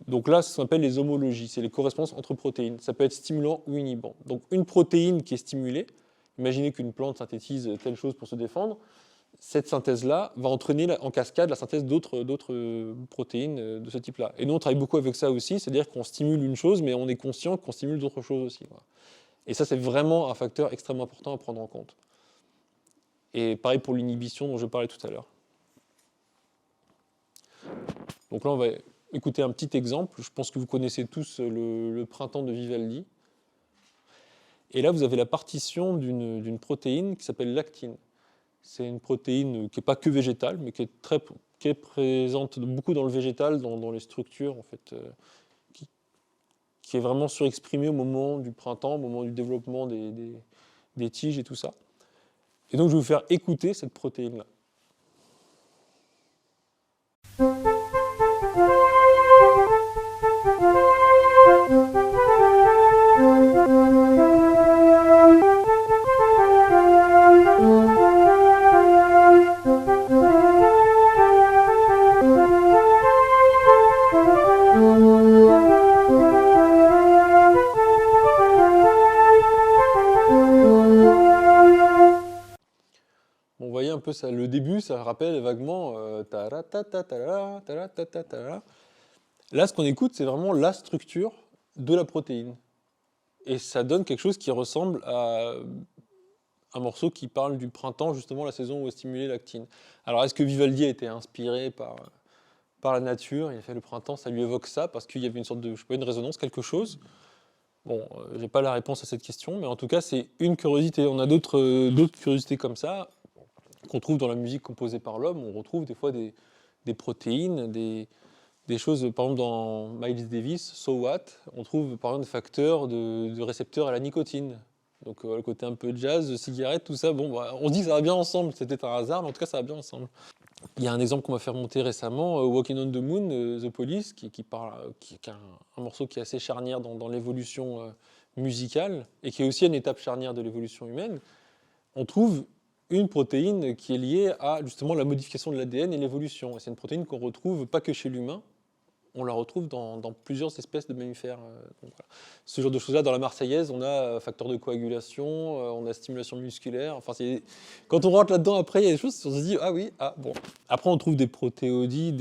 Donc là, c'est ce qu'on appelle les homologies, c'est les correspondances entre protéines. Ça peut être stimulant ou inhibant. Donc une protéine qui est stimulée, imaginez qu'une plante synthétise telle chose pour se défendre, cette synthèse-là va entraîner en cascade la synthèse d'autres protéines de ce type-là. Et nous, on travaille beaucoup avec ça aussi, c'est-à-dire qu'on stimule une chose, mais on est conscient qu'on stimule d'autres choses aussi. Et ça, c'est vraiment un facteur extrêmement important à prendre en compte. Et pareil pour l'inhibition dont je parlais tout à l'heure. Donc là, on va écouter un petit exemple. Je pense que vous connaissez tous le Printemps de Vivaldi. Et là, vous avez la partition d'une protéine qui s'appelle l'actine. C'est une protéine qui n'est pas que végétale, mais qui est présente beaucoup dans le végétal, dans les structures, en fait, qui est vraiment surexprimée au moment du printemps, au moment du développement des tiges et tout ça. Et donc, je vais vous faire écouter cette protéine-là. Ça, le début, ça rappelle vaguement là, ce qu'on écoute, c'est vraiment la structure de la protéine. Et ça donne quelque chose qui ressemble à un morceau qui parle du printemps, justement la saison où est stimulée l'actine. Alors est-ce que Vivaldi a été inspiré par la nature, il a fait le printemps, ça lui évoque ça, parce qu'il y avait une sorte de, je sais pas, une résonance, quelque chose. Bon, j'ai pas la réponse à cette question, mais en tout cas, c'est une curiosité. On a d'autres curiosités comme ça, qu'on trouve dans la musique composée par l'homme. On retrouve des fois des protéines, des choses, par exemple dans Miles Davis, So What, on trouve par exemple des facteurs de récepteurs à la nicotine. Donc le côté un peu jazz, cigarette, tout ça, bon, bah, on se dit que ça va bien ensemble, c'était un hasard, mais en tout cas ça va bien ensemble. Il y a un exemple qu'on m'a fait remonter récemment, Walking on the Moon, The Police, qui est un morceau qui est assez charnière dans l'évolution musicale, et qui est aussi une étape charnière de l'évolution humaine. On trouve une protéine qui est liée à justement la modification de l'ADN et l'évolution. Et c'est une protéine qu'on retrouve pas que chez l'humain, on la retrouve dans plusieurs espèces de mammifères. Donc voilà. Ce genre de choses-là, dans la Marseillaise, on a facteur de coagulation, on a stimulation musculaire. Enfin, quand on rentre là-dedans, après, il y a des choses, on se dit, ah oui, ah bon. Après, on trouve des protéodies,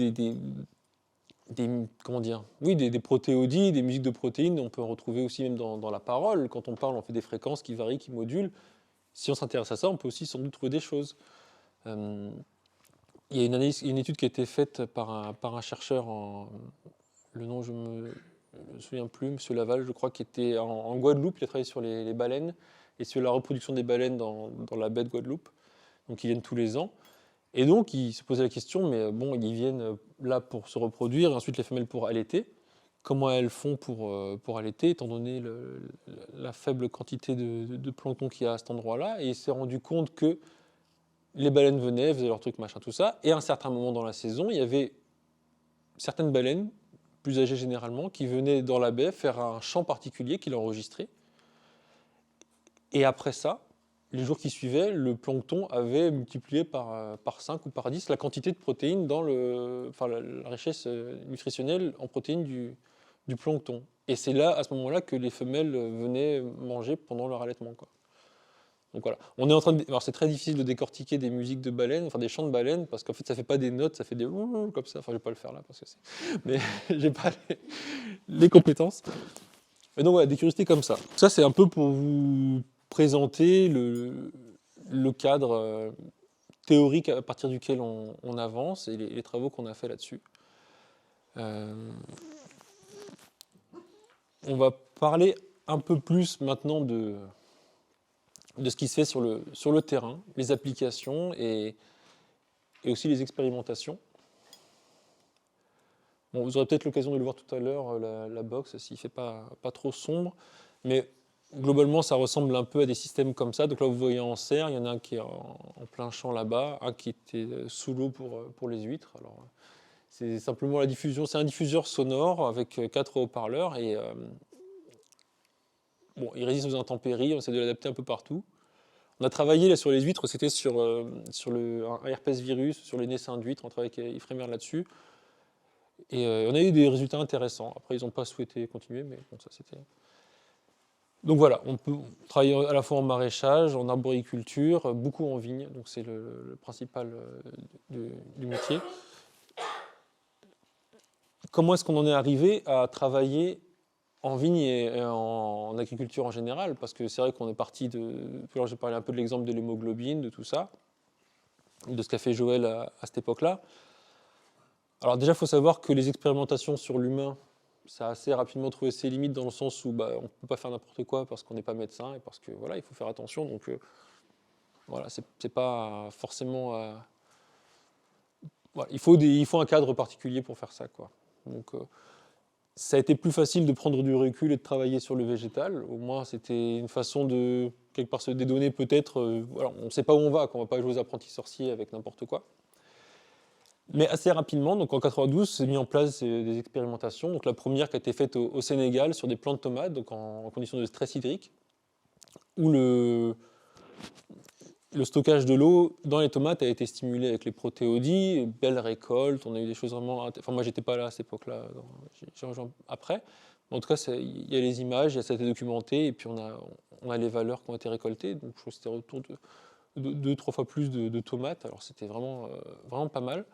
comment dire, oui, des protéodies, des musiques de protéines. On peut en retrouver aussi même dans la parole. Quand on parle, on fait des fréquences qui varient, qui modulent. Si on s'intéresse à ça, on peut aussi sans doute trouver des choses. Il y a une étude qui a été faite par un chercheur, le nom je me souviens plus, M. Laval, je crois, qui était en Guadeloupe. Il a travaillé sur les baleines et sur la reproduction des baleines dans la baie de Guadeloupe. Donc ils viennent tous les ans. Et donc il se posait la question, mais bon, ils viennent là pour se reproduire, et ensuite les femelles pour allaiter. Comment elles font pour allaiter, étant donné la faible quantité de plancton qu'il y a à cet endroit-là. Et il s'est rendu compte que les baleines venaient, faisaient leur truc, machin, tout ça. Et à un certain moment dans la saison, il y avait certaines baleines, plus âgées généralement, qui venaient dans la baie faire un chant particulier qu'il enregistrait. Et après ça, les jours qui suivaient, le plancton avait multiplié par 5 ou par 10 la quantité de protéines dans la richesse nutritionnelle en protéines du plancton. Et c'est là, à ce moment-là, que les femelles venaient manger pendant leur allaitement, quoi. Donc voilà, on est en train de... Alors c'est très difficile de décortiquer des musiques de baleines, enfin des chants de baleines, parce qu'en fait ça fait pas des notes, ça fait des comme ça. Enfin je vais pas le faire là parce que c'est, mais j'ai pas les compétences. Mais donc voilà, des curiosités comme ça. Ça c'est un peu pour vous présenter le cadre théorique à partir duquel on avance et les travaux qu'on a fait là-dessus. On va parler un peu plus maintenant de ce qui se fait sur le terrain, les applications et aussi les expérimentations. Bon, vous aurez peut-être l'occasion de le voir tout à l'heure, la box, s'il ne fait pas trop sombre, mais globalement, ça ressemble un peu à des systèmes comme ça. Donc là, vous voyez en serre, il y en a un qui est en plein champ là-bas, un qui était sous l'eau pour les huîtres. Alors, c'est simplement la diffusion, c'est un diffuseur sonore avec 4 haut-parleurs et bon, il résiste aux intempéries, on essaie de l'adapter un peu partout. On a travaillé là, sur les huîtres, c'était sur un herpès virus, sur les naissins d'huîtres, on travaille avec Ifremer là-dessus. Et on a eu des résultats intéressants. Après, ils n'ont pas souhaité continuer, mais bon, ça c'était... Donc voilà, on peut travailler à la fois en maraîchage, en arboriculture, beaucoup en vigne, donc c'est le principal du métier. Comment est-ce qu'on en est arrivé à travailler en vigne et en agriculture en général? Parce que c'est vrai qu'on est parti de... Alors j'ai parlé un peu de l'exemple de l'hémoglobine, de tout ça, de ce qu'a fait Joël à cette époque-là. Alors déjà, il faut savoir que les expérimentations sur l'humain, ça a assez rapidement trouvé ses limites dans le sens où on ne peut pas faire n'importe quoi parce qu'on n'est pas médecin et parce que voilà, il faut faire attention. Donc voilà, c'est pas forcément... voilà, il faut un cadre particulier pour faire ça, quoi. Donc ça a été plus facile de prendre du recul et de travailler sur le végétal. Au moins, c'était une façon de quelque part se dédonner peut-être. Voilà, on ne sait pas où on va, qu'on ne va pas jouer aux apprentis sorciers avec n'importe quoi. Mais assez rapidement, donc en 92, s'est mis en place des expérimentations. Donc la première qui a été faite au Sénégal sur des plants de tomates, donc en conditions de stress hydrique, où le stockage de l'eau dans les tomates a été stimulé avec les protéodies, belle récolte, on a eu des choses vraiment... Enfin moi j'étais pas là à cette époque-là, j'ai rejoint après. En tout cas, il y a les images, ça a été documenté, et puis on a les valeurs qui ont été récoltées. Donc je crois que c'était autour de 2-3 fois plus de tomates, alors c'était vraiment pas mal.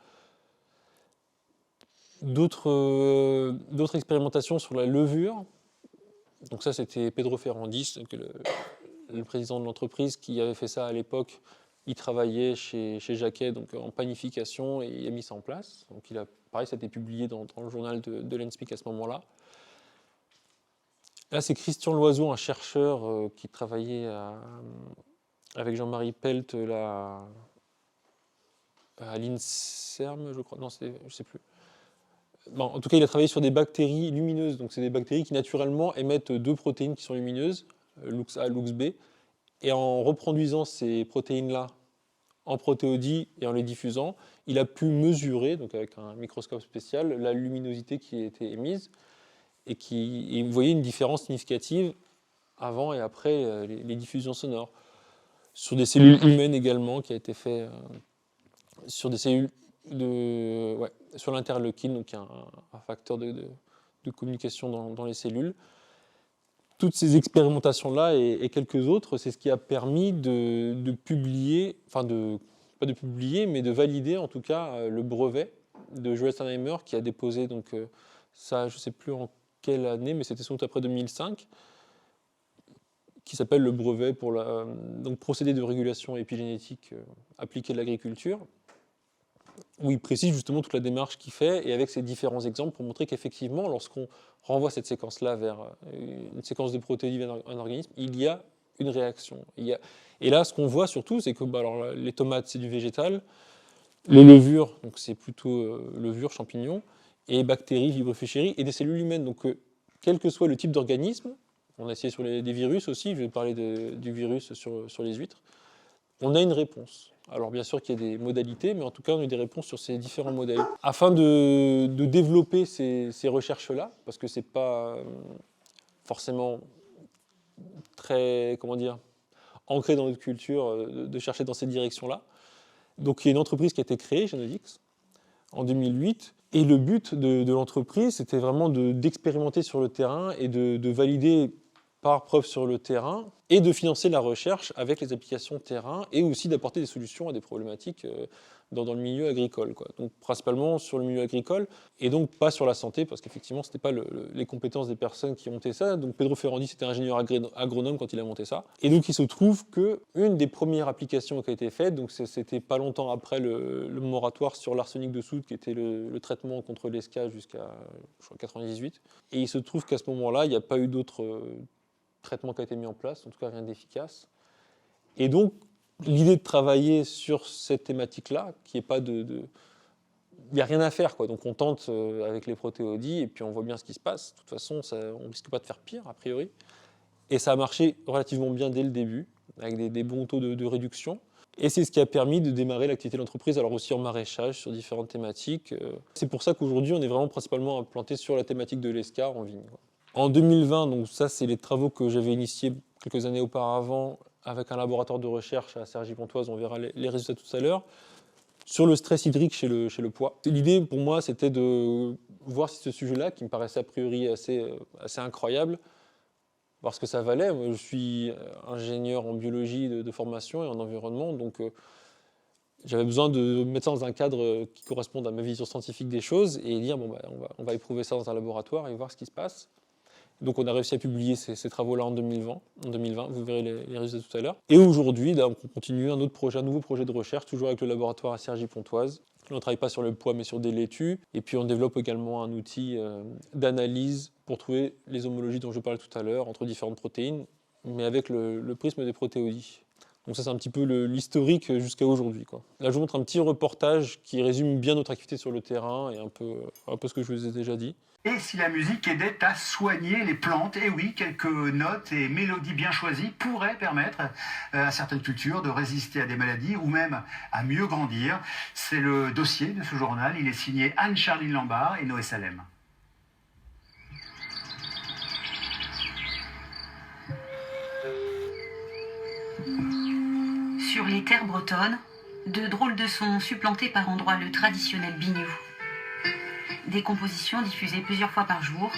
D'autres expérimentations sur la levure, Donc ça, c'était Pedro Ferrandis, donc le président de l'entreprise, qui avait fait ça à l'époque. Il travaillait chez Jacquet, donc en panification, et il a mis ça en place. Donc pareil, ça a été publié dans le journal de l'ENSPIC à ce moment-là. Là, c'est Christian Loiseau, un chercheur qui travaillait avec Jean-Marie Pelt à l'INSERM, je crois. Non, je ne sais plus. Bon, en tout cas, il a travaillé sur des bactéries lumineuses. Donc, c'est des bactéries qui, naturellement, émettent 2 protéines qui sont lumineuses, Lux A, Lux B. Et en reproduisant ces protéines-là en protéodie et en les diffusant, il a pu mesurer, donc avec un microscope spécial, la luminosité qui était émise. Et vous voyez une différence significative avant et après les diffusions sonores. Sur des cellules humaines également, qui a été fait sur des cellules sur l'interleukine, donc un facteur de communication dans les cellules. Toutes ces expérimentations-là et quelques autres, c'est ce qui a permis de publier, enfin pas de publier, mais de valider en tout cas le brevet de Joël Steinheimer, qui a déposé donc ça, je ne sais plus en quelle année, mais c'était sans doute après 2005, qui s'appelle le brevet pour donc procédé de régulation épigénétique appliqué à l'agriculture, où il précise justement toute la démarche qu'il fait, et avec ces différents exemples pour montrer qu'effectivement, lorsqu'on renvoie cette séquence-là vers une séquence de protéines vers un organisme, il y a une réaction. Et là, ce qu'on voit surtout, c'est que alors, les tomates, c'est du végétal, les levures, donc c'est plutôt levures, champignons, et bactéries, vibrio-fischeri, et des cellules humaines. Donc, quel que soit le type d'organisme, on a essayé sur des virus aussi, je vais parler du virus sur les huîtres, on a une réponse. Alors bien sûr qu'il y a des modalités, mais en tout cas on a eu des réponses sur ces différents modèles. Afin de développer ces recherches-là, parce que c'est pas forcément très, ancré dans notre culture de chercher dans cette direction-là. Donc il y a une entreprise qui a été créée, Genodix, en 2008, et le but de l'entreprise, c'était vraiment d'expérimenter sur le terrain et de valider par preuve sur le terrain, et de financer la recherche avec les applications terrain, et aussi d'apporter des solutions à des problématiques dans le milieu agricole, quoi. Donc principalement sur le milieu agricole, et donc pas sur la santé, parce qu'effectivement, ce n'était pas les compétences des personnes qui ont monté ça. Donc Pedro Ferrandis était ingénieur agronome quand il a monté ça. Et donc il se trouve qu'une des premières applications qui a été faite, donc c'était pas longtemps après le moratoire sur l'arsenic de soude, qui était le traitement contre l'ESCA jusqu'à, je crois, 98. Et il se trouve qu'à ce moment-là, il n'y a pas eu d'autres traitement qui a été mis en place, en tout cas rien d'efficace. Et donc, l'idée de travailler sur cette thématique-là, qui n'est pas il n'y a rien à faire, quoi. Donc on tente avec les protéodies, et puis on voit bien ce qui se passe. De toute façon, on ne risque pas de faire pire, a priori. Et ça a marché relativement bien dès le début, avec des bons taux de réduction. Et c'est ce qui a permis de démarrer l'activité de l'entreprise, alors aussi en maraîchage, sur différentes thématiques. C'est pour ça qu'aujourd'hui, on est vraiment principalement implanté sur la thématique de l'ESCA en vigne, quoi. En 2020, donc ça c'est les travaux que j'avais initiés quelques années auparavant avec un laboratoire de recherche à Cergy-Pontoise, on verra les résultats tout à l'heure, sur le stress hydrique chez le pois. L'idée pour moi c'était de voir si ce sujet-là, qui me paraissait a priori assez incroyable, voir ce que ça valait. Moi, je suis ingénieur en biologie de formation et en environnement, donc j'avais besoin de mettre ça dans un cadre qui corresponde à ma vision scientifique des choses et dire on va éprouver ça dans un laboratoire et voir ce qui se passe. Donc on a réussi à publier ces travaux-là en 2020, vous verrez les résultats tout à l'heure. Et aujourd'hui, on continue un nouveau projet de recherche, toujours avec le laboratoire à Cergy-Pontoise. On ne travaille pas sur le pois, mais sur des laitues. Et puis on développe également un outil d'analyse pour trouver les homologies dont je parlais tout à l'heure, entre différentes protéines, mais avec le prisme des protéodies. Donc ça, c'est un petit peu l'historique jusqu'à aujourd'hui, quoi. Là, je vous montre un petit reportage qui résume bien notre activité sur le terrain et un peu ce que je vous ai déjà dit. Et si la musique aidait à soigner les plantes, et oui, quelques notes et mélodies bien choisies pourraient permettre à certaines cultures de résister à des maladies ou même à mieux grandir. C'est le dossier de ce journal, il est signé Anne-Charline Lambard et Noé Salem. Sur les terres bretonnes, de drôles de sons supplantés par endroits le traditionnel biniou. Des compositions diffusées plusieurs fois par jour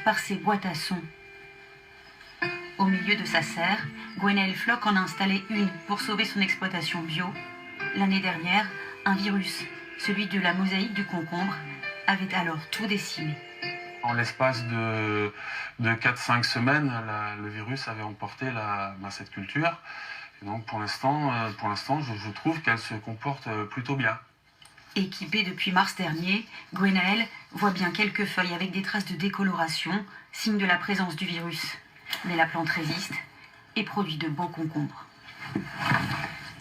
par ces boîtes à sons. Au milieu de sa serre, Gwenaël Floch en a installé une pour sauver son exploitation bio. L'année dernière, un virus, celui de la mosaïque du concombre, avait alors tout décimé. En l'espace de 4-5 semaines, le virus avait emporté cette culture. Et donc pour l'instant, je trouve qu'elle se comporte plutôt bien. Équipée depuis mars dernier, Gwenaëlle voit bien quelques feuilles avec des traces de décoloration, signe de la présence du virus. Mais la plante résiste et produit de beaux concombres.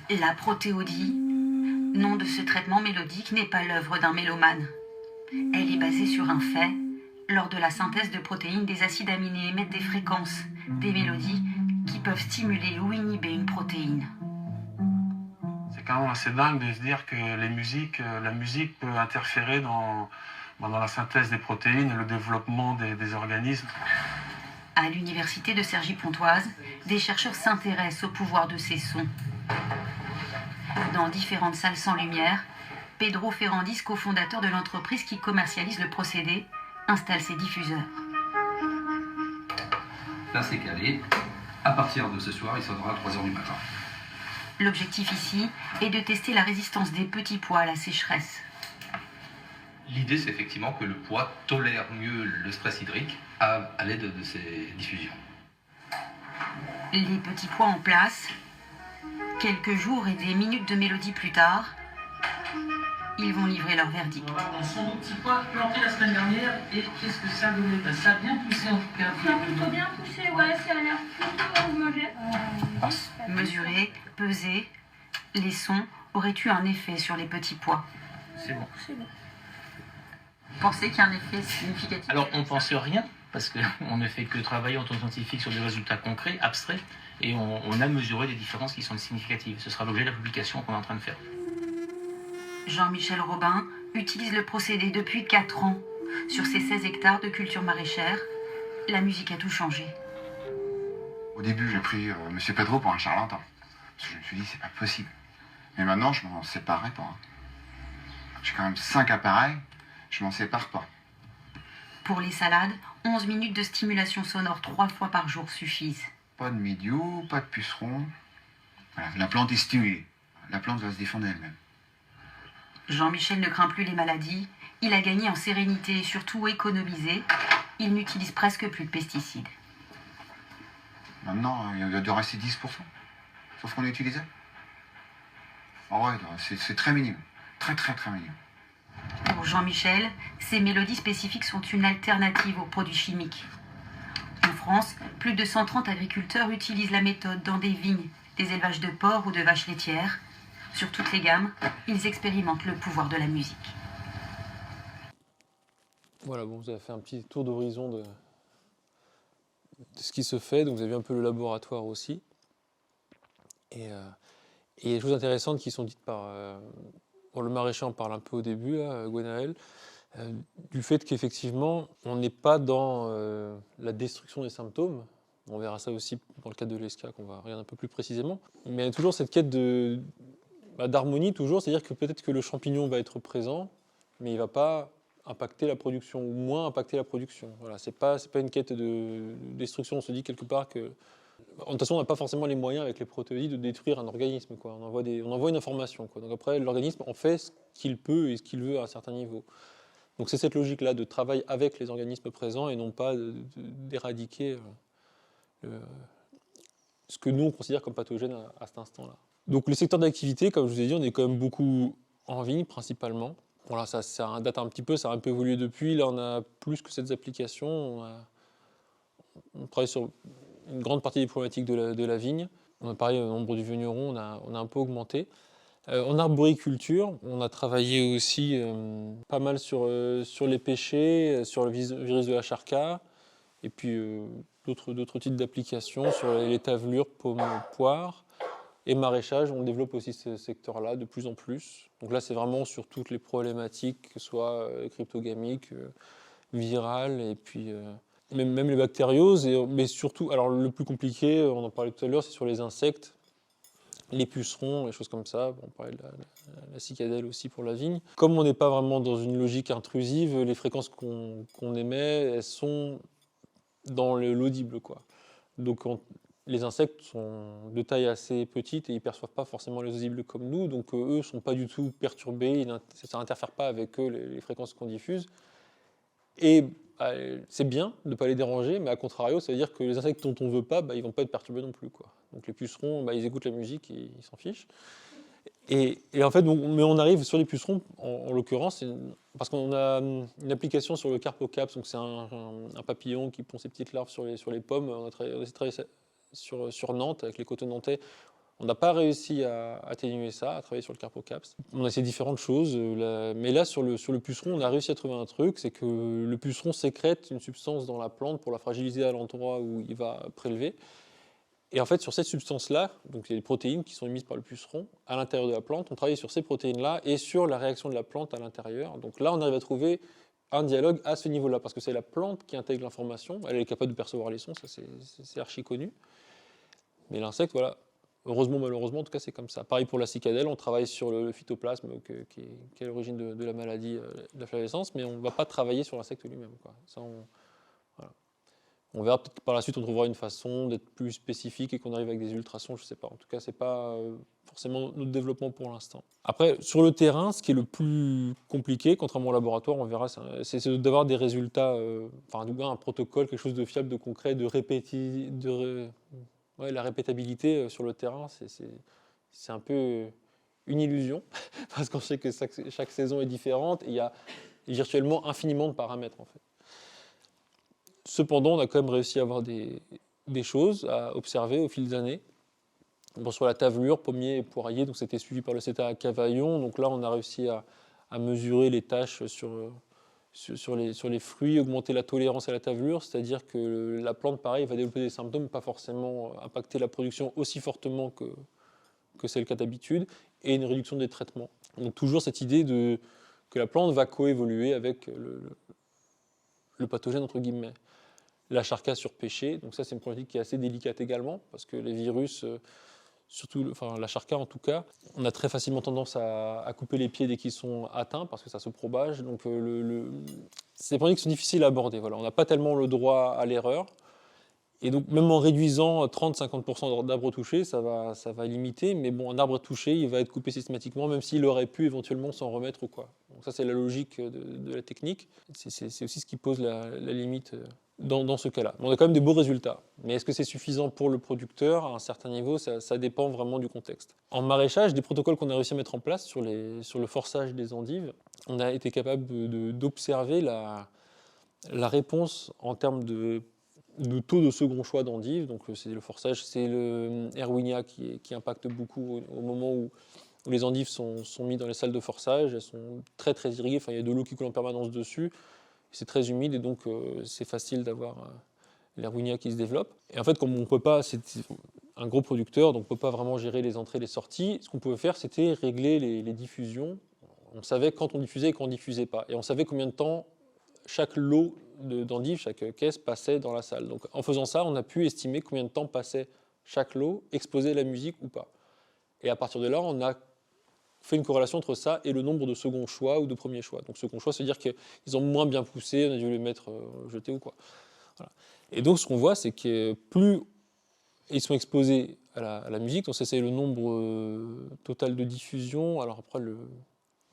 La protéodie, nom de ce traitement mélodique, n'est pas l'œuvre d'un mélomane. Elle est basée sur un fait. Lors de la synthèse de protéines, des acides aminés émettent des fréquences, des mélodies qui peuvent stimuler ou inhiber une protéine. C'est quand même assez dingue de se dire que la musique peut interférer dans la synthèse des protéines et le développement des organismes. À l'université de Cergy-Pontoise, des chercheurs s'intéressent au pouvoir de ces sons. Dans différentes salles sans lumière, Pedro Ferrandis, cofondateur de l'entreprise qui commercialise le procédé, installe ses diffuseurs. Là, c'est calé. À partir de ce soir, il sonnera à 3h du matin. L'objectif ici est de tester la résistance des petits pois à la sécheresse. L'idée, c'est effectivement que le pois tolère mieux le stress hydrique à l'aide de ces diffusions. Les petits pois en place, quelques jours et des minutes de mélodie plus tard, ils vont livrer leur verdict. On va dans son petit pois planté la semaine dernière et qu'est-ce que ça a donné? Ça a bien poussé en tout cas. Ça a plutôt bien poussé, ouais, ça a l'air plutôt homogène. Mesurer, peser, les sons auraient eu un effet sur les petits pois. C'est bon. C'est bon. Vous pensez qu'il y a un effet significatif? Alors on ne pense rien parce qu'on ne fait que travailler en tant que scientifique sur des résultats concrets, abstraits, et on a mesuré des différences qui sont significatives. Ce sera l'objet de la publication qu'on est en train de faire. Jean-Michel Robin utilise le procédé depuis 4 ans. Sur ses 16 hectares de culture maraîchère, la musique a tout changé. Au début, j'ai pris M. Pedro pour un charlatan. Parce que je me suis dit, c'est pas possible. Mais maintenant, je m'en séparerai pas. J'ai quand même 5 appareils, je m'en sépare pas. Pour les salades, 11 minutes de stimulation sonore 3 fois par jour suffisent. Pas de milieu, pas de puceron. Voilà, la plante est stimulée. La plante va se défendre elle-même. Jean-Michel ne craint plus les maladies. Il a gagné en sérénité et surtout économisé. Il n'utilise presque plus de pesticides. Maintenant, il doit rester 10%. Sauf qu'on est utilisé. Ah ouais, c'est très minime. Très minime. Pour Jean-Michel, ces mélodies spécifiques sont une alternative aux produits chimiques. En France, plus de 130 agriculteurs utilisent la méthode dans des vignes, des élevages de porcs ou de vaches laitières. Sur toutes les gammes, ils expérimentent le pouvoir de la musique. Voilà, bon, vous avez fait un petit tour d'horizon de ce qui se fait. Donc vous avez vu un peu le laboratoire aussi. Et il y a des choses intéressantes qui sont dites par... le maraîcher en parle un peu au début, là, Gwenaëlle, du fait qu'effectivement, on n'est pas dans la destruction des symptômes. On verra ça aussi dans le cadre de l'ESCA, qu'on va regarder un peu plus précisément. Mais il y a toujours cette quête d'harmonie, toujours, c'est-à-dire que peut-être que le champignon va être présent, mais il ne va pas impacter la production, ou moins impacter la production. Voilà, c'est pas une quête de destruction. On se dit quelque part que... De toute façon, on n'a pas forcément les moyens avec les protéides de détruire un organisme, quoi. On envoie une information, quoi. Donc après, l'organisme en fait ce qu'il peut et ce qu'il veut à un certain niveau. Donc c'est cette logique-là de travail avec les organismes présents et non pas d'éradiquer ce que nous on considère comme pathogène à cet instant-là. Donc les secteurs d'activité, comme je vous ai dit, on est quand même beaucoup en vigne principalement. Voilà, ça date un petit peu, ça a un peu évolué depuis. Là, on a plus que cette application. On travaille sur une grande partie des problématiques de la vigne. On a parlé au nombre du vigneron, on a un peu augmenté. En arboriculture, on a travaillé aussi pas mal sur les pêchers, sur le virus de la charca, et puis d'autres types d'applications sur les tavelures, pommes, poires. Et maraîchage, on développe aussi ce secteur-là de plus en plus. Donc là, c'est vraiment sur toutes les problématiques, que ce soit cryptogamiques, virales, et puis même les bactérioses. Mais surtout, alors le plus compliqué, on en parlait tout à l'heure, c'est sur les insectes, les pucerons, les choses comme ça. On parlait de la cicadelle aussi pour la vigne. Comme on n'est pas vraiment dans une logique intrusive, les fréquences qu'on émet, elles sont dans l'audible, quoi. Donc les insectes sont de taille assez petite et ils ne perçoivent pas forcément les audibles comme nous, donc eux ne sont pas du tout perturbés, ça n'interfère pas avec eux les fréquences qu'on diffuse. Et c'est bien de ne pas les déranger, mais à contrario, ça veut dire que les insectes dont on ne veut pas, ils ne vont pas être perturbés non plus, quoi. Donc les pucerons, ils écoutent la musique et ils s'en fichent. Et en fait, mais on arrive sur les pucerons, en l'occurrence, parce qu'on a une application sur le Carpocaps, donc c'est un papillon qui pond ses petites larves sur les pommes. On a travaillé sur Nantes, avec les coteaux nantais. On n'a pas réussi à atténuer ça, à travailler sur le Carpocaps. On a essayé différentes choses, mais là, sur le puceron, on a réussi à trouver un truc, c'est que le puceron sécrète une substance dans la plante pour la fragiliser à l'endroit où il va prélever. Et en fait, sur cette substance-là, donc il y a des protéines qui sont émises par le puceron à l'intérieur de la plante. On travaille sur ces protéines-là et sur la réaction de la plante à l'intérieur. Donc là, on arrive à trouver un dialogue à ce niveau-là, parce que c'est la plante qui intègre l'information. Elle est capable de percevoir les sons, ça c'est archi connu. Mais l'insecte, voilà, heureusement, malheureusement, en tout cas, c'est comme ça. Pareil pour la cicadelle, on travaille sur le phytoplasme qui est à l'origine de la maladie de la flavescence, mais on ne va pas travailler sur l'insecte lui-même, quoi. Ça, voilà. On verra peut-être que par la suite, on trouvera une façon d'être plus spécifique et qu'on arrive avec des ultrasons, je ne sais pas. En tout cas, ce n'est pas forcément notre développement pour l'instant. Après, sur le terrain, ce qui est le plus compliqué, contrairement au laboratoire, on verra, c'est d'avoir des résultats, un protocole, quelque chose de fiable, de concret, la répétabilité sur le terrain, c'est un peu une illusion, parce qu'on sait que chaque saison est différente et il y a virtuellement infiniment de paramètres, en fait. Cependant, on a quand même réussi à avoir des choses à observer au fil des années. Bon, sur la tavelure, pommier et poirier, donc c'était suivi par le CETA à Cavaillon. Donc là, on a réussi à mesurer les tâches sur les fruits, augmenter la tolérance à la tavelure, c'est-à-dire que la plante, pareil, va développer des symptômes, pas forcément impacter la production aussi fortement que c'est le cas d'habitude, et une réduction des traitements. Donc toujours cette idée que la plante va coévoluer avec le pathogène, entre guillemets. La charca surpêchée, donc ça c'est une problématique qui est assez délicate également, parce que les virus, la charca en tout cas, on a très facilement tendance à couper les pieds dès qu'ils sont atteints, parce que ça se propage. Donc c'est des problématiques qui sont difficiles à aborder. Voilà. On n'a pas tellement le droit à l'erreur. Et donc même en réduisant 30-50% d'arbres touchés, ça va limiter, mais bon, un arbre touché, il va être coupé systématiquement, même s'il aurait pu éventuellement s'en remettre ou quoi. Donc ça c'est la logique de la technique. C'est aussi ce qui pose la limite dans ce cas-là. On a quand même des beaux résultats, mais est-ce que c'est suffisant pour le producteur à un certain niveau? Ça dépend vraiment du contexte. En maraîchage, des protocoles qu'on a réussi à mettre en place sur le forçage des endives, on a été capable d'observer la réponse en termes de taux de second choix d'endives. Donc c'est le forçage, c'est le Erwinia qui impacte beaucoup au moment où les endives sont mises dans les salles de forçage. Elles sont très très irriguées, il y a de l'eau qui coule en permanence dessus. C'est très humide et donc c'est facile d'avoir l'Erwinia qui se développe. Et en fait, comme on ne peut pas, c'est un gros producteur, donc on ne peut pas vraiment gérer les entrées et les sorties, ce qu'on pouvait faire, c'était régler les diffusions. On savait quand on diffusait et quand on ne diffusait pas. Et on savait combien de temps chaque lot d'endives, chaque caisse passait dans la salle. Donc en faisant ça, on a pu estimer combien de temps passait chaque lot, exposer la musique ou pas. Et à partir de là, on a fait une corrélation entre ça et le nombre de second choix ou de premier choix. Donc second choix, c'est-à-dire qu'ils ont moins bien poussé, on a dû les mettre jetés ou quoi. Voilà. Et donc ce qu'on voit, c'est que plus ils sont exposés à la musique, donc ça c'est le nombre total de diffusion. Alors après,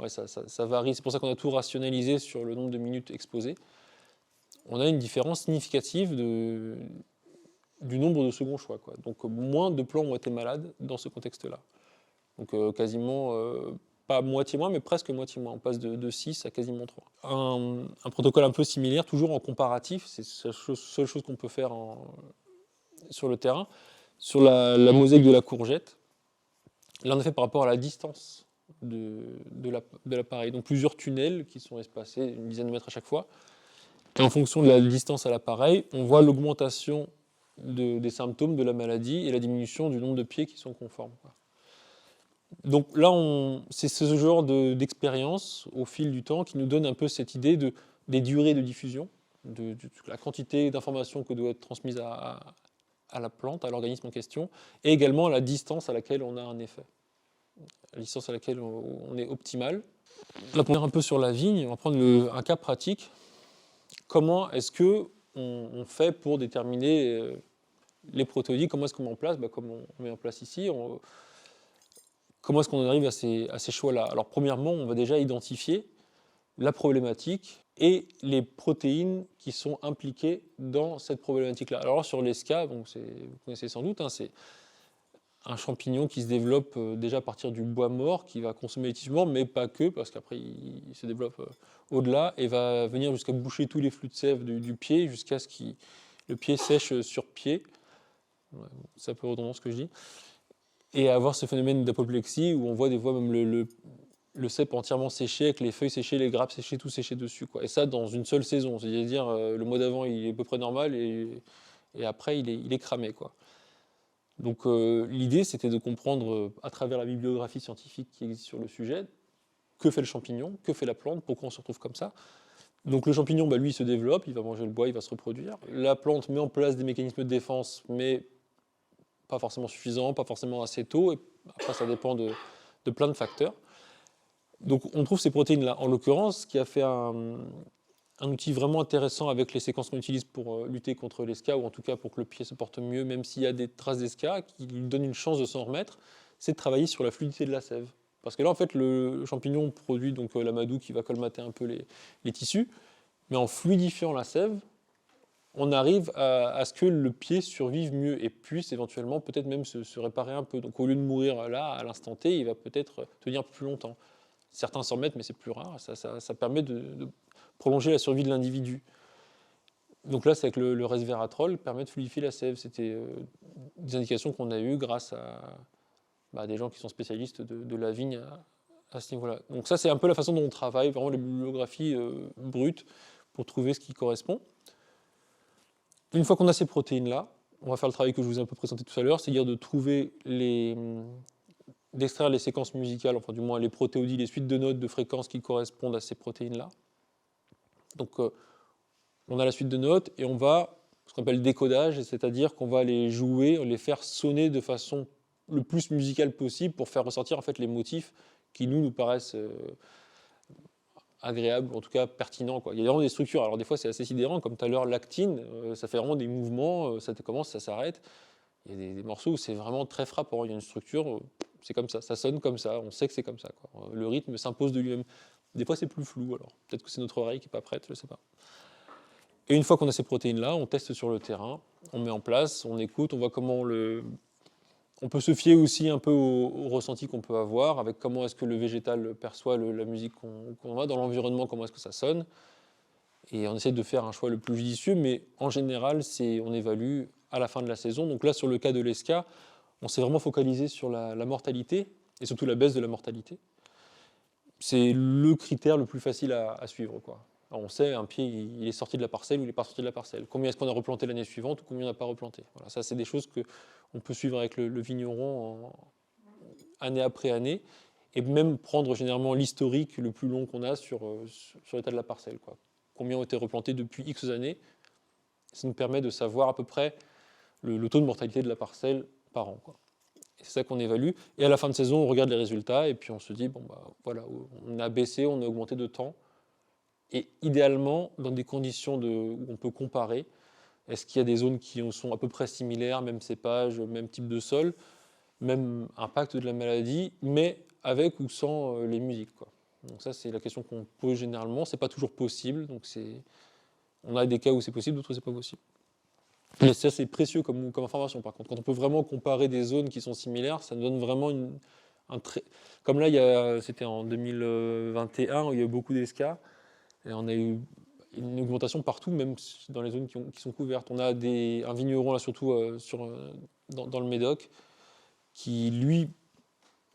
ça varie, c'est pour ça qu'on a tout rationalisé sur le nombre de minutes exposées. On a une différence significative du nombre de second choix, quoi. Donc moins de plants ont été malades dans ce contexte-là. Donc quasiment, pas moitié moins, mais presque moitié moins. On passe de 6 à quasiment 3. Un protocole un peu similaire, toujours en comparatif, c'est la seule chose qu'on peut faire sur le terrain. Sur la mosaïque de la courgette, là on a fait par rapport à la distance de l'appareil. Donc plusieurs tunnels qui sont espacés une dizaine de mètres à chaque fois. Et en fonction de la distance à l'appareil, on voit l'augmentation des symptômes de la maladie et la diminution du nombre de pieds qui sont conformes. Donc là, c'est ce genre d'expérience au fil du temps qui nous donne un peu cette idée des durées de diffusion, de la quantité d'informations que doit être transmise à la plante, à l'organisme en question, et également à la distance à laquelle on a un effet, la distance à laquelle on est optimal. Là, pour revenir un peu sur la vigne, on va prendre un cas pratique. Comment est-ce qu'on fait pour déterminer les protéoïdes? Comment est-ce qu'on met en place? Comme on met en place ici. Comment est-ce qu'on arrive à ces choix-là? Alors premièrement, on va déjà identifier la problématique et les protéines qui sont impliquées dans cette problématique-là. Alors sur l'esca, vous connaissez sans doute, hein, c'est un champignon qui se développe déjà à partir du bois mort, qui va consommer les tissus morts, mais pas que, parce qu'après il se développe au-delà et va venir jusqu'à boucher tous les flux de sève du pied, jusqu'à ce que le pied sèche sur pied. Ouais, c'est un peu redondant ce que je dis. Et avoir ce phénomène d'apoplexie où on voit des fois même le cèpe entièrement séché, avec les feuilles séchées, les grappes séchées, tout séché dessus, quoi. Et ça dans une seule saison, c'est-à-dire le mois d'avant il est à peu près normal et après il est cramé, quoi. Donc l'idée c'était de comprendre à travers la bibliographie scientifique qui existe sur le sujet, que fait le champignon, que fait la plante, pourquoi on se retrouve comme ça. Donc le champignon, lui il se développe, il va manger le bois, il va se reproduire. La plante met en place des mécanismes de défense, mais pas forcément suffisant, pas forcément assez tôt, et après ça dépend de plein de facteurs. Donc on trouve ces protéines-là. En l'occurrence, ce qui a fait un outil vraiment intéressant avec les séquences qu'on utilise pour lutter contre l'esca, ou en tout cas pour que le pied se porte mieux, même s'il y a des traces d'esca, qui lui donnent une chance de s'en remettre, c'est de travailler sur la fluidité de la sève. Parce que là, en fait, le champignon produit donc l'amadou qui va colmater un peu les tissus, mais en fluidifiant la sève, on arrive à ce que le pied survive mieux et puisse éventuellement peut-être même se réparer un peu. Donc au lieu de mourir là, à l'instant T, il va peut-être tenir plus longtemps. Certains s'en remettent, mais c'est plus rare. Ça permet de prolonger la survie de l'individu. Donc là, c'est avec le resveratrol, permet de fluidifier la sève. C'était des indications qu'on a eues grâce à des gens qui sont spécialistes de la vigne à ce niveau-là. Donc ça, c'est un peu la façon dont on travaille, vraiment la bibliographie brute, pour trouver ce qui correspond. Une fois qu'on a ces protéines-là, on va faire le travail que je vous ai un peu présenté tout à l'heure, c'est-à-dire de trouver d'extraire les séquences musicales, enfin du moins les protéodies, les suites de notes de fréquences qui correspondent à ces protéines-là. Donc on a la suite de notes et on va, ce qu'on appelle le décodage, c'est-à-dire qu'on va les jouer, les faire sonner de façon le plus musicale possible pour faire ressortir en fait les motifs qui nous paraissent agréable, en tout cas pertinent, quoi. Il y a vraiment des structures, alors des fois c'est assez sidérant, comme tout à l'heure l'actine, ça fait vraiment des mouvements, ça commence, ça s'arrête. Il y a des morceaux où c'est vraiment très frappant, il y a une structure, c'est comme ça sonne comme ça, on sait que c'est comme ça, quoi. Le rythme s'impose de lui-même. Des fois c'est plus flou, alors peut-être que c'est notre oreille qui n'est pas prête, je ne sais pas. Et une fois qu'on a ces protéines-là, on teste sur le terrain, on met en place, on écoute, on voit comment on peut se fier aussi un peu au ressenti qu'on peut avoir, avec comment est-ce que le végétal perçoit la musique qu'on a, dans l'environnement, comment est-ce que ça sonne. Et on essaie de faire un choix le plus judicieux, mais en général, on évalue à la fin de la saison. Donc là, sur le cas de l'esca, on s'est vraiment focalisé sur la mortalité, et surtout la baisse de la mortalité. C'est le critère le plus facile à suivre, quoi. Alors on sait, un pied, il est sorti de la parcelle ou il n'est pas sorti de la parcelle. Combien est-ce qu'on a replanté l'année suivante ou combien on n'a pas replanté. Voilà, ça, c'est des choses qu'on peut suivre avec le vigneron année après année, et même prendre généralement l'historique le plus long qu'on a sur l'état de la parcelle, quoi. Combien ont été replantés depuis X années. Ça nous permet de savoir à peu près le taux de mortalité de la parcelle par an, quoi. Et c'est ça qu'on évalue. Et à la fin de saison, on regarde les résultats et puis on se dit, voilà, on a baissé, on a augmenté de temps. Et idéalement, dans des conditions où on peut comparer, est-ce qu'il y a des zones qui sont à peu près similaires, même cépage, même type de sol, même impact de la maladie, mais avec ou sans les musiques, quoi. Donc ça, c'est la question qu'on pose généralement. C'est pas toujours possible. Donc on a des cas où c'est possible, d'autres où c'est pas possible. Et ça, c'est précieux comme information, par contre. Quand on peut vraiment comparer des zones qui sont similaires, ça nous donne vraiment un trait. Comme là, c'était en 2021, où il y a eu beaucoup d'esca. Et on a eu une augmentation partout, même dans les zones qui sont couvertes. On a un vigneron, là, surtout dans le Médoc, qui, lui,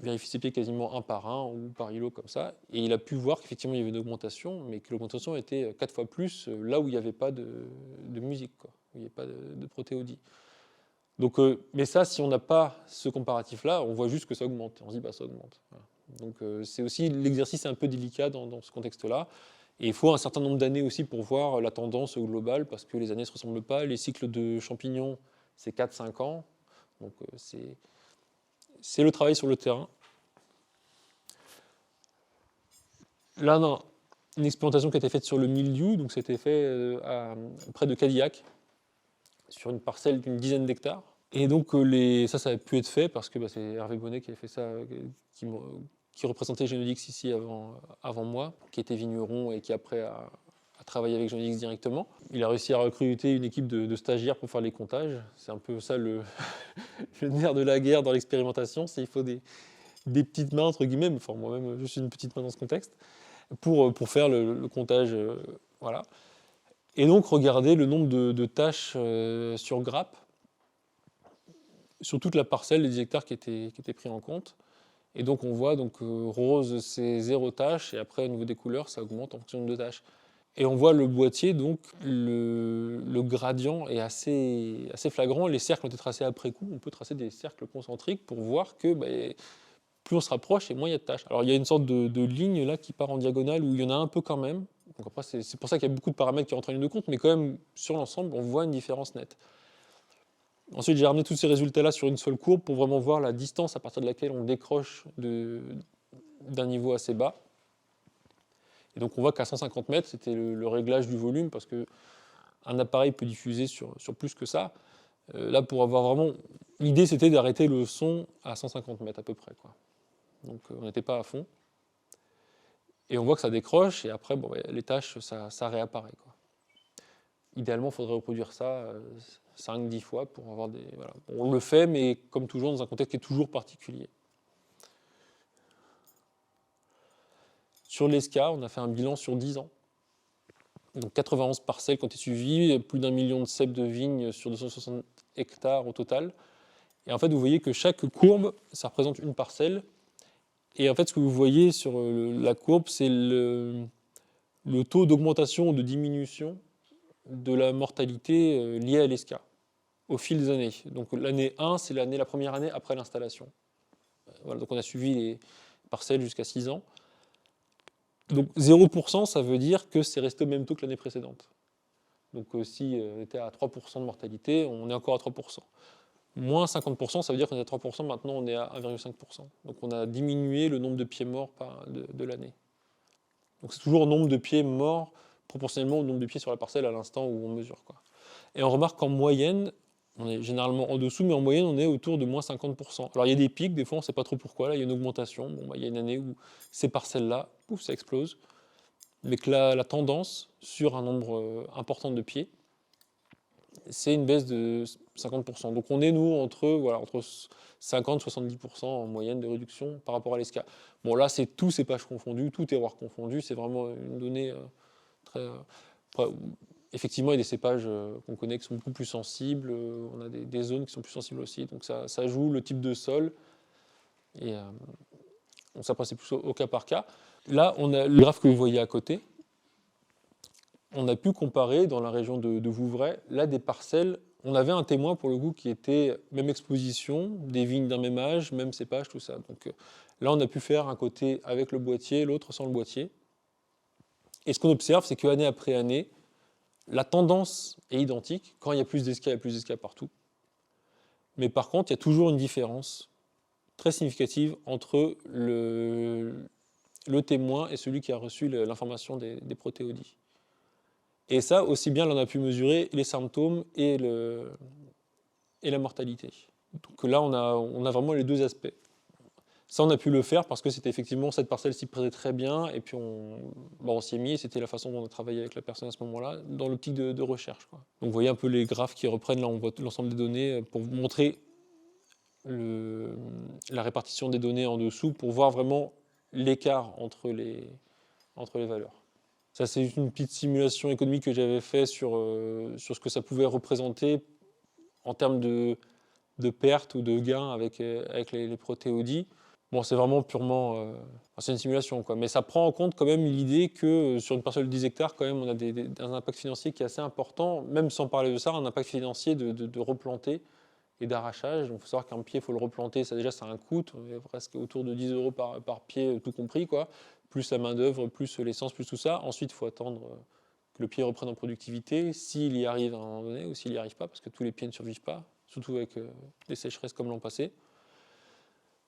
vérifie ses pieds quasiment un par un ou par îlot comme ça. Et il a pu voir qu'effectivement, il y avait une augmentation, mais que l'augmentation était 4 fois plus là où il n'y avait pas de musique, quoi, où il n'y avait pas de protéodie. Donc, mais ça, si on n'a pas ce comparatif-là, on voit juste que ça augmente. On se dit, ça augmente. Voilà. Donc, c'est aussi l'exercice est un peu délicat dans ce contexte-là. Et il faut un certain nombre d'années aussi pour voir la tendance globale, parce que les années ne se ressemblent pas. Les cycles de champignons, c'est 4-5 ans. Donc c'est le travail sur le terrain. Là, on a une expérimentation qui a été faite sur le mildiou, donc c'était fait près de Cadillac, sur une parcelle d'une dizaine d'hectares. Et donc ça a pu être fait parce que c'est Hervé Bonnet qui avait fait ça, qui représentait Génodix ici avant moi, qui était vigneron et qui après a travailler avec Jean-X directement. Il a réussi à recruter une équipe de stagiaires pour faire les comptages. C'est un peu ça le nerf de la guerre dans l'expérimentation, c'est qu'il faut des petites mains, entre guillemets, enfin moi-même je suis une petite main dans ce contexte, pour faire le comptage. Voilà. Et donc regarder le nombre de tâches sur grappe, sur toute la parcelle, les 10 hectares qui étaient pris en compte. Et donc on voit rose c'est 0 tâche, et après au niveau des couleurs ça augmente en fonction de 2 tâches. Et on voit le boîtier, donc le gradient est assez flagrant. Les cercles ont été tracés après coup. On peut tracer des cercles concentriques pour voir que plus on se rapproche et moins il y a de tâches. Alors il y a une sorte de ligne là qui part en diagonale où il y en a un peu quand même. Donc après c'est pour ça qu'il y a beaucoup de paramètres qui rentrent en ligne de compte, mais quand même sur l'ensemble on voit une différence nette. Ensuite j'ai ramené tous ces résultats-là sur une seule courbe pour vraiment voir la distance à partir de laquelle on décroche d'un niveau assez bas. Et donc on voit qu'à 150 mètres, c'était le réglage du volume, parce qu'un appareil peut diffuser sur plus que ça. Là, pour avoir vraiment... L'idée, c'était d'arrêter le son à 150 mètres à peu près, quoi. Donc on n'était pas à fond. Et on voit que ça décroche, et après, les tâches, ça réapparaît, quoi. Idéalement, il faudrait reproduire ça 5-10 fois pour avoir des... Voilà. On le fait, mais comme toujours, dans un contexte qui est toujours particulier. Sur l'ESCA, on a fait un bilan sur 10 ans. Donc 91 parcelles qui ont été suivies, plus d'1 million de ceps de vignes sur 260 hectares au total. Et en fait, vous voyez que chaque courbe, ça représente une parcelle. Et en fait, ce que vous voyez sur la courbe, c'est le taux d'augmentation ou de diminution de la mortalité liée à l'ESCA au fil des années. Donc l'année 1, c'est la première année après l'installation. Voilà, donc on a suivi les parcelles jusqu'à 6 ans. Donc 0%, ça veut dire que c'est resté au même taux que l'année précédente. Donc si on était à 3% de mortalité, on est encore à 3%. Moins 50%, ça veut dire qu'on est à 3%, maintenant on est à 1,5%. Donc on a diminué le nombre de pieds morts de l'année. Donc c'est toujours le nombre de pieds morts proportionnellement au nombre de pieds sur la parcelle à l'instant où on mesure, quoi. Et on remarque qu'en moyenne, on est généralement en dessous, mais en moyenne, on est autour de moins 50%. Alors il y a des pics, des fois on ne sait pas trop pourquoi, là il y a une augmentation. Il y a une année où ces parcelles-là, pouf, ça explose. Mais que la tendance sur un nombre important de pieds, c'est une baisse de 50%. Donc on est, nous, entre 50 et 70% en moyenne de réduction par rapport à l'ESCA. Bon, là, c'est tous cépages confondus, tout terroir confondu, c'est vraiment une donnée très... Effectivement, il y a des cépages qu'on connaît qui sont beaucoup plus sensibles, on a des zones qui sont plus sensibles aussi, donc ça joue le type de sol, et ça c'est plus au cas par cas. Là, on a le graphe que vous voyez à côté. On a pu comparer dans la région de Vouvray, là des parcelles, on avait un témoin pour le coup qui était même exposition, des vignes d'un même âge, même cépage, tout ça. Donc là, on a pu faire un côté avec le boîtier, l'autre sans le boîtier. Et ce qu'on observe, c'est qu'année après année, la tendance est identique. Quand il y a plus d'ESCA, il y a plus d'ESCA partout. Mais par contre, il y a toujours une différence très significative entre le témoin et celui qui a reçu l'information des protéodies. Et ça, aussi bien, là, on a pu mesurer les symptômes et la mortalité. Donc là, on a vraiment les deux aspects. Ça, on a pu le faire parce que c'était effectivement cette parcelle s'y prêtait très bien, et puis on s'y est mis, et c'était la façon dont on a travaillé avec la personne à ce moment-là, dans l'optique de recherche, quoi. Donc vous voyez un peu les graphes qui reprennent, là on voit l'ensemble des données pour vous montrer la répartition des données en dessous, pour voir vraiment l'écart entre les valeurs. Ça, c'est une petite simulation économique que j'avais fait sur ce que ça pouvait représenter en termes de pertes ou de gains avec les protéodies. Bon, c'est vraiment purement... c'est une simulation, quoi. Mais ça prend en compte quand même l'idée que sur une parcelle de 10 hectares, quand même, on a un impact financier qui est assez important, même sans parler de ça, un impact financier de replanter et d'arrachage. Donc il faut savoir qu'un pied, il faut le replanter, ça a un coût, presque autour de 10 € par pied, tout compris, quoi. Plus la main-d'œuvre, plus l'essence, plus tout ça. Ensuite, il faut attendre que le pied reprenne en productivité, s'il y arrive à un moment donné, ou s'il n'y arrive pas, parce que tous les pieds ne survivent pas, surtout avec des sécheresses comme l'an passé.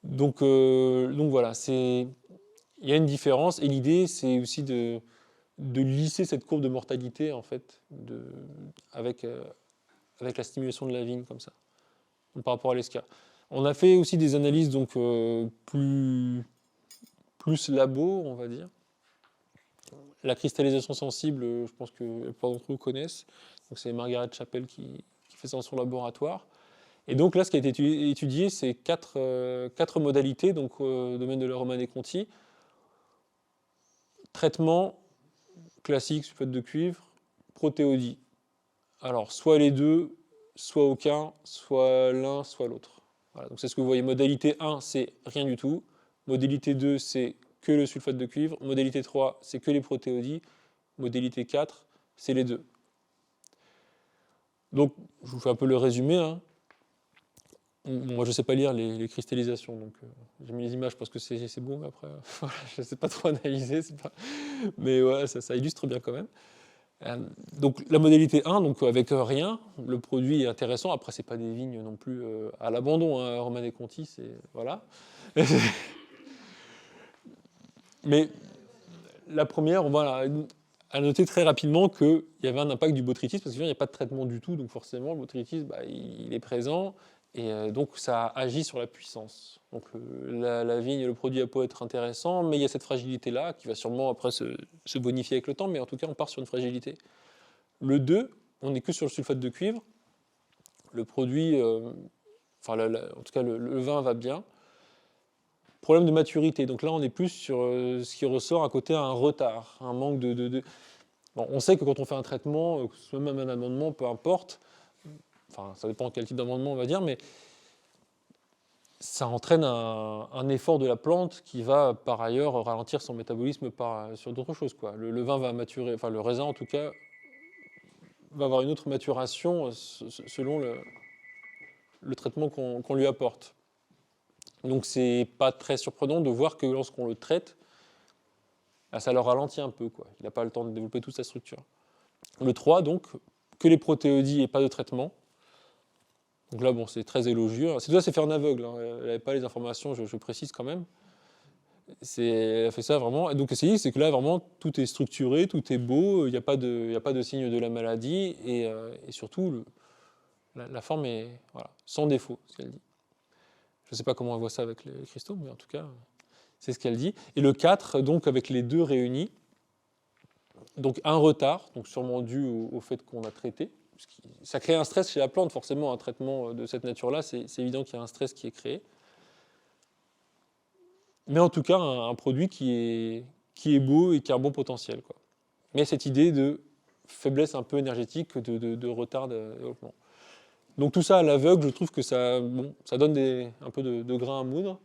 Donc voilà, il y a une différence, et l'idée, c'est aussi de lisser cette courbe de mortalité, en fait, avec la stimulation de la vigne, comme ça, par rapport à l'ESCA. On a fait aussi des analyses donc, plus labo, on va dire. la cristallisation sensible, je pense que la plupart d'entre vous connaissent. Donc c'est Margaret Chappell qui fait ça dans son laboratoire. Et donc là, ce qui a été étudié, c'est quatre modalités, donc au domaine de la Romanée-Conti. Traitement classique, sulfate de cuivre, protéodie. Alors, soit les deux, soit aucun, soit l'un, soit l'autre. Voilà, donc c'est ce que vous voyez. Modalité 1, c'est rien du tout. Modalité 2, c'est que le sulfate de cuivre. Modalité 3, c'est que les protéodies. Modalité 4, c'est les deux. Donc, je vous fais un peu le résumé. Hein. Moi, je ne sais pas lire les cristallisations, donc j'ai mis les images parce que c'est bon, mais après, voilà, je ne sais pas trop analyser. Mais ouais, ça illustre bien quand même. Donc la modalité 1, donc avec rien, le produit est intéressant. Après, c'est pas des vignes non plus à l'abandon, hein. Romanée-Conti, c'est voilà. Mais la première, voilà, à noter très rapidement qu'il y avait un impact du botrytis, parce qu'il n'y a pas de traitement du tout, donc forcément le botrytis, il est présent, et donc ça agit sur la puissance. Donc la vigne, le produit a beau être intéressant, mais il y a cette fragilité-là qui va sûrement après se bonifier avec le temps, mais en tout cas on part sur une fragilité. Le 2, on n'est que sur le sulfate de cuivre. Le produit, en tout cas le vin va bien. Problème de maturité. Donc là, on est plus sur ce qui ressort à côté un retard, un manque de... Bon, on sait que quand on fait un traitement, que ce soit même un amendement, peu importe, enfin, ça dépend de quel type d'amendement on va dire, mais ça entraîne un effort de la plante qui va par ailleurs ralentir son métabolisme sur d'autres choses, quoi. Le vin va maturer, enfin le raisin en tout cas, va avoir une autre maturation selon le traitement qu'on lui apporte. Donc c'est pas très surprenant de voir que lorsqu'on le traite, ça le ralentit un peu, quoi. Il n'a pas le temps de développer toute sa structure. Le 3, donc, que les protéodies et pas de traitement. Donc là, bon, c'est très élogieux. Tout ça, c'est fait en aveugle, hein. Elle n'avait pas les informations, je précise quand même. Elle a fait ça vraiment. Et donc, c'est que là, vraiment, tout est structuré, tout est beau, il n'y a pas de signe de la maladie, et surtout, la forme est voilà, sans défaut, ce qu'elle dit. Je ne sais pas comment on voit ça avec les cristaux, mais en tout cas, c'est ce qu'elle dit. Et le 4, donc, avec les deux réunis, donc un retard, donc sûrement dû au fait qu'on a traité. Ça crée un stress chez la plante, forcément, un traitement de cette nature-là, c'est évident qu'il y a un stress qui est créé. Mais en tout cas, un produit qui est beau et qui a un bon potentiel, quoi. Mais cette idée de faiblesse un peu énergétique, de retard de développement. Donc tout ça à l'aveugle, je trouve que ça donne un peu de grain à moudre,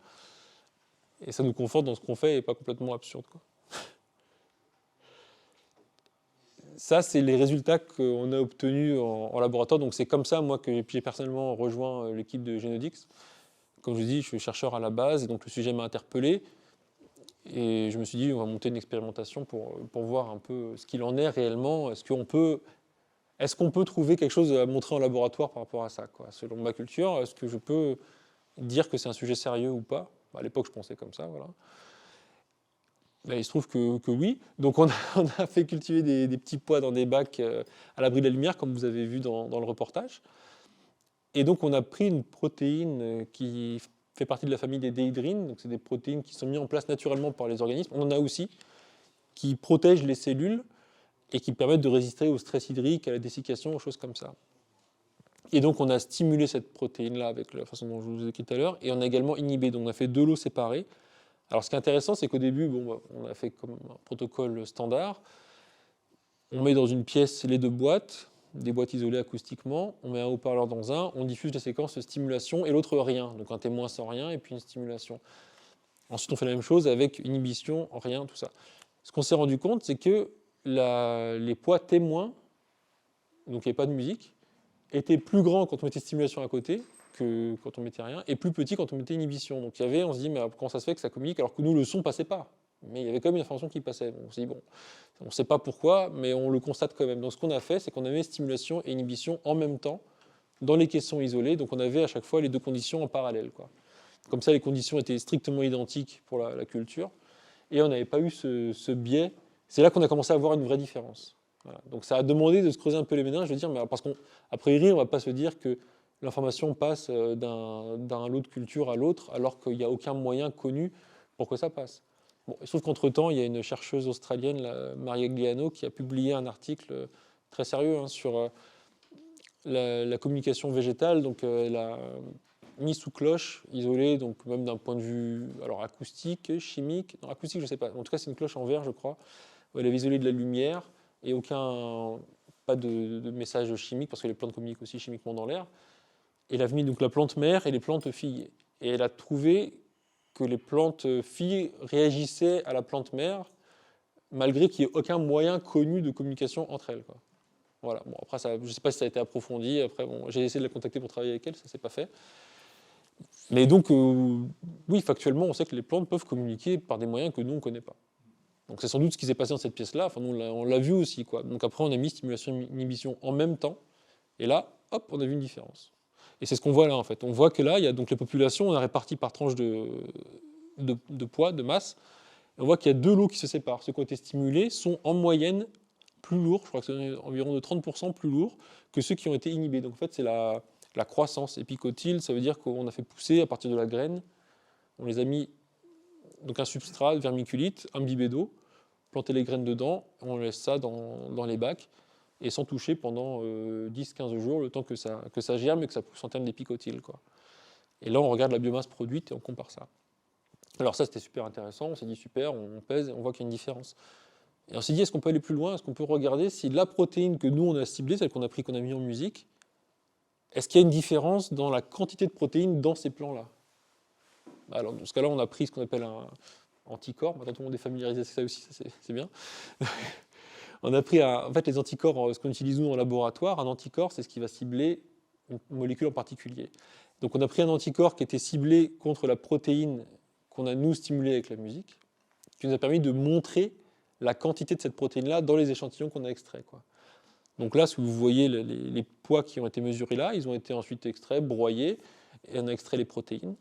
et ça nous conforte dans ce qu'on fait et pas complètement absurde, quoi. Ça, c'est les résultats qu'on a obtenus en laboratoire. Donc c'est comme ça, moi, que j'ai personnellement rejoint l'équipe de Genodix. Comme je dis, je suis chercheur à la base, et donc le sujet m'a interpellé. Et je me suis dit, on va monter une expérimentation pour voir un peu ce qu'il en est réellement. Est-ce qu'on peut trouver quelque chose à montrer en laboratoire par rapport à ça, quoi. Selon ma culture, est-ce que je peux dire que c'est un sujet sérieux ou pas? À l'époque, je pensais comme ça, voilà. Là, il se trouve que oui. Donc on a fait cultiver des petits pois dans des bacs à l'abri de la lumière, comme vous avez vu dans le reportage. Et donc on a pris une protéine qui fait partie de la famille des déhydrines. Donc c'est des protéines qui sont mises en place naturellement par les organismes. On en a aussi qui protègent les cellules et qui permettent de résister au stress hydrique, à la dessiccation, aux choses comme ça. Et donc on a stimulé cette protéine-là avec la façon dont je vous ai dit tout à l'heure, et on a également inhibé. Donc on a fait deux lots séparés. Alors ce qui est intéressant, c'est qu'au début, on a fait comme un protocole standard. On met dans une pièce les deux boîtes, des boîtes isolées acoustiquement, on met un haut-parleur dans un, on diffuse les séquences de stimulation et l'autre rien. Donc un témoin sans rien et puis une stimulation. Ensuite on fait la même chose avec inhibition, rien, tout ça. Ce qu'on s'est rendu compte, c'est que les poids témoins, donc il n'y avait pas de musique, étaient plus grands quand on mettait stimulation à côté que quand on mettait rien, et plus petits quand on mettait inhibition. Donc on se dit, mais comment ça se fait que ça communique alors que nous, le son passait pas? Mais il y avait quand même une information qui passait. On s'est dit, on ne sait pas pourquoi, mais on le constate quand même. Donc ce qu'on a fait, c'est qu'on avait stimulation et inhibition en même temps dans les caissons isolés. Donc on avait à chaque fois les deux conditions en parallèle, quoi. Comme ça, les conditions étaient strictement identiques pour la culture, et on n'avait pas eu ce biais. C'est là qu'on a commencé à voir une vraie différence. Voilà. Donc ça a demandé de se creuser un peu les méninges, je veux dire, mais parce qu'à priori, on ne va pas se dire que l'information passe d'un lot de culture à l'autre, alors qu'il n'y a aucun moyen connu pour que ça passe. Bon, il se trouve qu'entre-temps, il y a une chercheuse australienne, Maria Gliano, qui a publié un article très sérieux sur la communication végétale. Donc, elle a mis sous cloche, isolée, donc même d'un point de vue alors acoustique, chimique. Non, acoustique, je ne sais pas. En tout cas, c'est une cloche en verre, je crois, où elle avait isolé de la lumière et pas de message chimique, parce que les plantes communiquent aussi chimiquement dans l'air. Et elle a mis donc la plante mère et les plantes filles. Et elle a trouvé que les plantes filles réagissaient à la plante mère, malgré qu'il n'y ait aucun moyen connu de communication entre elles, quoi. Voilà. Bon, après, je ne sais pas si ça a été approfondi. Après, bon, j'ai essayé de la contacter pour travailler avec elle, ça ne s'est pas fait. Mais donc, oui, factuellement, on sait que les plantes peuvent communiquer par des moyens que nous, on ne connaît pas. Donc c'est sans doute ce qui s'est passé dans cette pièce-là. Enfin, nous, on l'a vu aussi, quoi. Donc après, on a mis stimulation et inhibition en même temps. Et là, hop, on a vu une différence. Et c'est ce qu'on voit là, en fait. On voit que là, il y a donc les populations, on a réparti par tranche de poids, de masse. Et on voit qu'il y a deux lots qui se séparent. Ceux qui ont été stimulés sont en moyenne plus lourds, je crois que c'est environ de 30% plus lourds que ceux qui ont été inhibés. Donc en fait, c'est la croissance épicotyle, ça veut dire qu'on a fait pousser à partir de la graine, on les a mis, donc un substrat vermiculite, imbibé d'eau, planter les graines dedans, on laisse ça dans les bacs, et sans toucher pendant 10-15 jours, le temps que ça germe et que ça pousse en termes d'épicotyle, quoi. Et là, on regarde la biomasse produite et on compare ça. Alors ça, c'était super intéressant, on s'est dit super, on pèse et on voit qu'il y a une différence. Et on s'est dit, est-ce qu'on peut aller plus loin? Est-ce qu'on peut regarder si la protéine que nous, on a ciblée, celle qu'on a pris, qu'on a mis en musique, est-ce qu'il y a une différence dans la quantité de protéines dans ces plants-là? Alors, dans ce cas-là, on a pris ce qu'on appelle un anticorps. Maintenant, tout le monde est familiarisé avec ça aussi, c'est bien. On a pris, en fait, les anticorps, ce qu'on utilise nous en laboratoire, un anticorps, c'est ce qui va cibler une molécule en particulier. Donc, on a pris un anticorps qui était ciblé contre la protéine qu'on a, nous, stimulée avec la musique, qui nous a permis de montrer la quantité de cette protéine-là dans les échantillons qu'on a extraits, quoi. Donc là, si vous voyez les poids qui ont été mesurés là, ils ont été ensuite extraits, broyés, et on a extrait les protéines.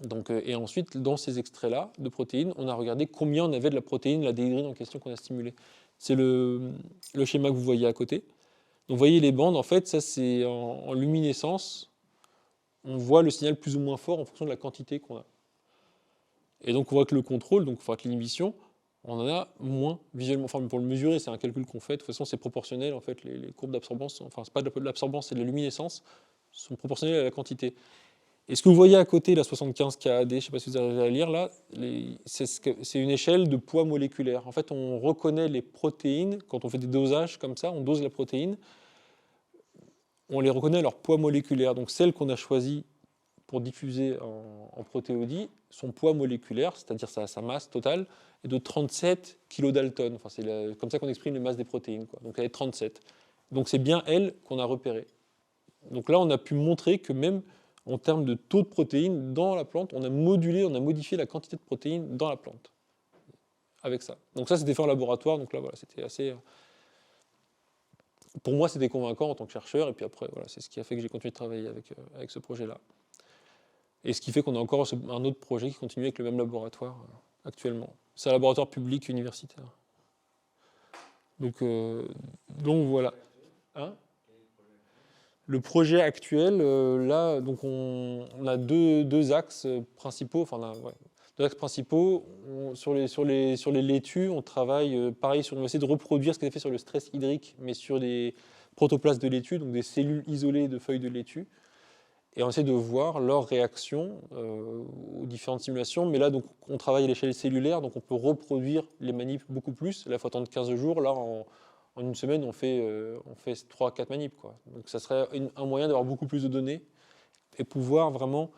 Donc, et ensuite, dans ces extraits-là de protéines, on a regardé combien on avait de la protéine, la déhydrine en question qu'on a stimulée. C'est le schéma que vous voyez à côté. Donc vous voyez les bandes, en fait, ça c'est en luminescence. On voit le signal plus ou moins fort en fonction de la quantité qu'on a. Et donc on voit que le contrôle, donc que l'inhibition, on en a moins visuellement. Enfin, pour le mesurer, c'est un calcul qu'on fait. De toute façon, c'est proportionnel. En fait, les courbes d'absorbance, enfin, c'est pas de l'absorbance, c'est de la luminescence, sont proportionnelles à la quantité. Et ce que vous voyez à côté, la 75 KAD, je ne sais pas si vous arrivez à lire là, c'est une échelle de poids moléculaire. En fait, on reconnaît les protéines, quand on fait des dosages comme ça, on dose la protéine, on les reconnaît à leur poids moléculaire. Donc celle qu'on a choisie pour diffuser en protéodie, son poids moléculaire, c'est-à-dire sa masse totale, est de 37 kilodaltons. Enfin, c'est comme ça qu'on exprime les masses des protéines, quoi. Donc elle est 37. Donc c'est bien elle qu'on a repérée. Donc là, on a pu montrer que même en termes de taux de protéines dans la plante, on a modifié la quantité de protéines dans la plante avec ça. Donc ça, c'était fait en laboratoire. Donc là, voilà, c'était assez... Pour moi, c'était convaincant en tant que chercheur. Et puis après, voilà, c'est ce qui a fait que j'ai continué de travailler avec ce projet-là. Et ce qui fait qu'on a encore un autre projet qui continue avec le même laboratoire actuellement. C'est un laboratoire public universitaire. Donc voilà. Hein ? Le projet actuel, là, donc on a deux axes principaux. Enfin, deux axes principaux. Sur les laitues, on travaille pareil, on va essayer de reproduire ce qui est fait sur le stress hydrique, mais sur des protoplastes de laitue, donc des cellules isolées de feuilles de laitue. Et on essaie de voir leur réaction aux différentes simulations. Mais là, donc, on travaille à l'échelle cellulaire, donc on peut reproduire les manipes beaucoup plus. Là, il faut attendre 15 jours. Là, en une semaine, on fait 3-4 manips, quoi. Donc ça serait un moyen d'avoir beaucoup plus de données et pouvoir vraiment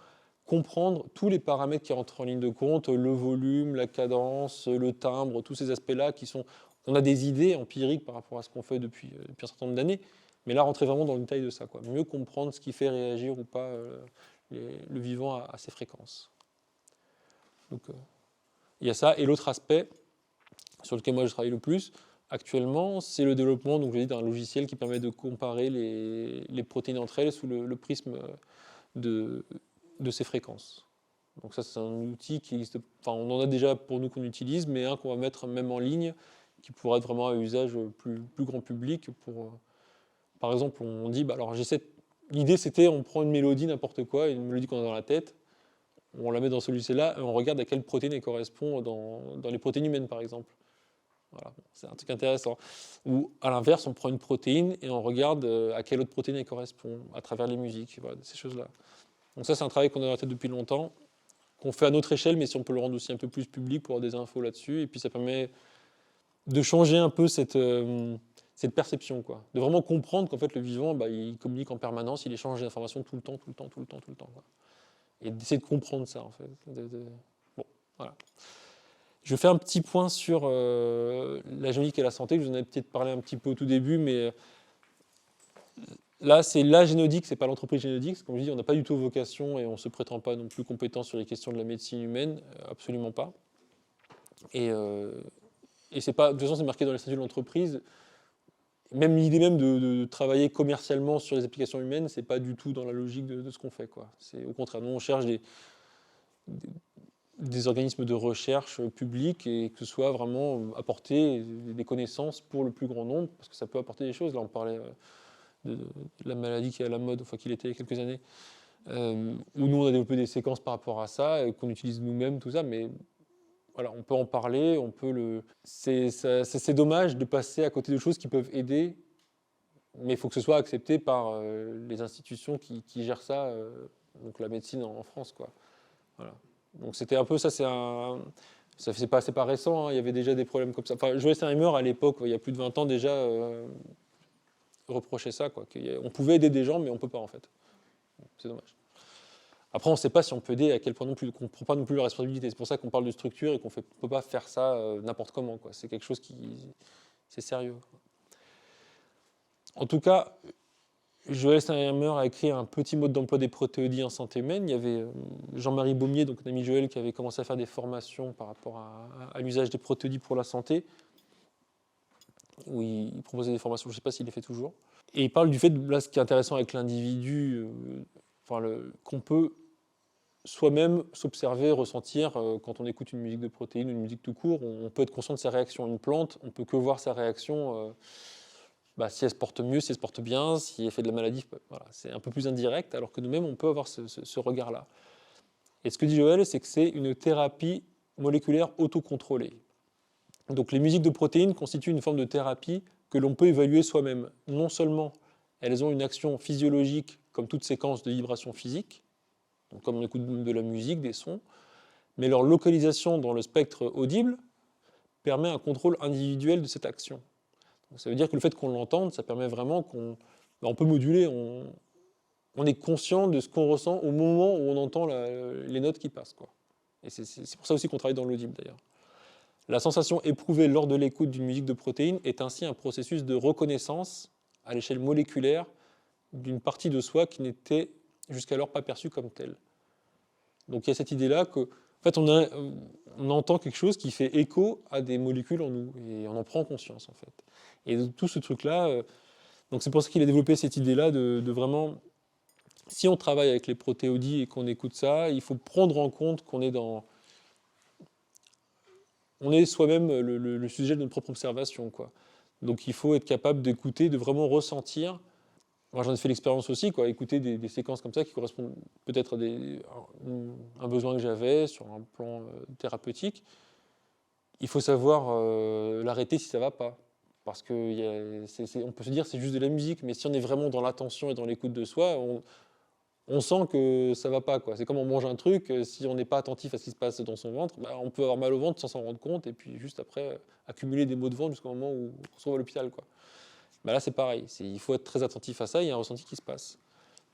comprendre tous les paramètres qui rentrent en ligne de compte, le volume, la cadence, le timbre, tous ces aspects-là qui sont... On a des idées empiriques par rapport à ce qu'on fait depuis un certain nombre d'années, mais là, rentrer vraiment dans le détail de ça, quoi. Mieux comprendre ce qui fait réagir ou pas le vivant à ces fréquences. Donc, il y a ça. Et l'autre aspect sur lequel moi je travaille le plus, actuellement, c'est le développement d'un logiciel qui permet de comparer les protéines entre elles sous le prisme de ces fréquences. Donc ça, c'est un outil qui existe. Enfin, on en a déjà pour nous qu'on utilise, mais un qu'on va mettre même en ligne, qui pourrait être vraiment à usage plus grand public. Par exemple, on dit, alors l'idée c'était, on prend une mélodie, n'importe quoi, une mélodie qu'on a dans la tête, on la met dans ce logiciel-là et on regarde à quelle protéine elle correspond dans les protéines humaines, par exemple. Voilà, c'est un truc intéressant. Ou à l'inverse, on prend une protéine et on regarde à quelle autre protéine elle correspond à travers les musiques, voilà, ces choses-là. Donc ça, c'est un travail qu'on a dans la tête depuis longtemps, qu'on fait à notre échelle, mais si on peut le rendre aussi un peu plus public pour avoir des infos là-dessus. Et puis ça permet de changer un peu cette perception, quoi. De vraiment comprendre qu'en fait, le vivant, il communique en permanence, il échange des informations tout le temps, quoi. Et d'essayer de comprendre ça, en fait. Bon, voilà. Je fais un petit point sur la génomique et la santé, que je vous en ai peut-être parlé un petit peu au tout début, mais là, c'est la Génodique, c'est pas l'entreprise Génodique. Comme je dis, on n'a pas du tout vocation et on ne se prétend pas non plus compétent sur les questions de la médecine humaine, absolument pas. Et c'est pas, de toute façon, c'est marqué dans les statuts de l'entreprise. Même l'idée même de travailler commercialement sur les applications humaines, c'est pas du tout dans la logique de ce qu'on fait, quoi. C'est au contraire, nous on cherche des organismes de recherche publics et que ce soit vraiment apporter des connaissances pour le plus grand nombre, parce que ça peut apporter des choses. Là, on parlait de la maladie qui est à la mode, enfin qu'il était il y a quelques années, où nous on a développé des séquences par rapport à ça, qu'on utilise nous-mêmes, tout ça, mais voilà, on peut en parler, on peut c'est dommage de passer à côté de choses qui peuvent aider, mais il faut que ce soit accepté par les institutions qui gèrent ça, donc la médecine en France, quoi. Voilà. Donc c'était un peu ça, c'est pas récent, hein, il y avait déjà des problèmes comme ça. Enfin, Joël Steinheimer, à l'époque, il y a plus de 20 ans déjà, reprochait ça, quoi. On pouvait aider des gens, mais on ne peut pas, en fait. C'est dommage. Après, on ne sait pas si on peut aider, à quel point non plus, qu'on ne prend pas non plus la responsabilité. C'est pour ça qu'on parle de structure et qu'on ne peut pas faire ça n'importe comment, quoi. C'est quelque chose c'est sérieux. En tout cas, Joël Steinheimer a écrit un petit mode d'emploi des protéodies en santé humaine. Il y avait Jean-Marie Baumier, donc un ami Joël, qui avait commencé à faire des formations par rapport à l'usage des protéodies pour la santé, où il proposait des formations, je ne sais pas s'il les fait toujours. Et il parle du fait, là, ce qui est intéressant avec l'individu, qu'on peut soi-même s'observer, ressentir quand on écoute une musique de protéines ou une musique tout court. On peut être conscient de sa réaction. Une plante, on ne peut que voir sa réaction. Si elle se porte mieux, si elle se porte bien, si elle fait de la maladie, voilà, c'est un peu plus indirect, alors que nous-mêmes, on peut avoir ce regard-là. Et ce que dit Joël, c'est que c'est une thérapie moléculaire autocontrôlée. Donc les musiques de protéines constituent une forme de thérapie que l'on peut évaluer soi-même. Non seulement elles ont une action physiologique comme toute séquence de vibrations physiques, donc comme on écoute de la musique, des sons, mais leur localisation dans le spectre audible permet un contrôle individuel de cette action. Donc ça veut dire que le fait qu'on l'entende, ça permet vraiment on peut moduler, on est conscient de ce qu'on ressent au moment où on entend les notes qui passent, quoi. Et c'est pour ça aussi qu'on travaille dans l'audible, d'ailleurs. La sensation éprouvée lors de l'écoute d'une musique de protéines est ainsi un processus de reconnaissance à l'échelle moléculaire d'une partie de soi qui n'était jusqu'alors pas perçue comme telle. Donc il y a cette idée-là que, en fait, on entend quelque chose qui fait écho à des molécules en nous, et on en prend conscience, en fait. Et tout ce truc-là, donc c'est pour ça qu'il a développé cette idée-là de vraiment, si on travaille avec les protéodies et qu'on écoute ça, il faut prendre en compte qu'on est on est soi-même le sujet de notre propre observation, quoi. Donc il faut être capable d'écouter, de vraiment ressentir. Moi j'en ai fait l'expérience aussi, quoi, écouter des séquences comme ça qui correspondent peut-être à un besoin que j'avais sur un plan thérapeutique. Il faut savoir l'arrêter si ça ne va pas. Parce qu'on peut se dire c'est juste de la musique, mais si on est vraiment dans l'attention et dans l'écoute de soi, on sent que ça ne va pas, quoi. C'est comme on mange un truc, si on n'est pas attentif à ce qui se passe dans son ventre, on peut avoir mal au ventre sans s'en rendre compte, et puis juste après, accumuler des maux de ventre jusqu'au moment où on se trouve à l'hôpital, quoi. Là, c'est pareil. Il faut être très attentif à ça, il y a un ressenti qui se passe.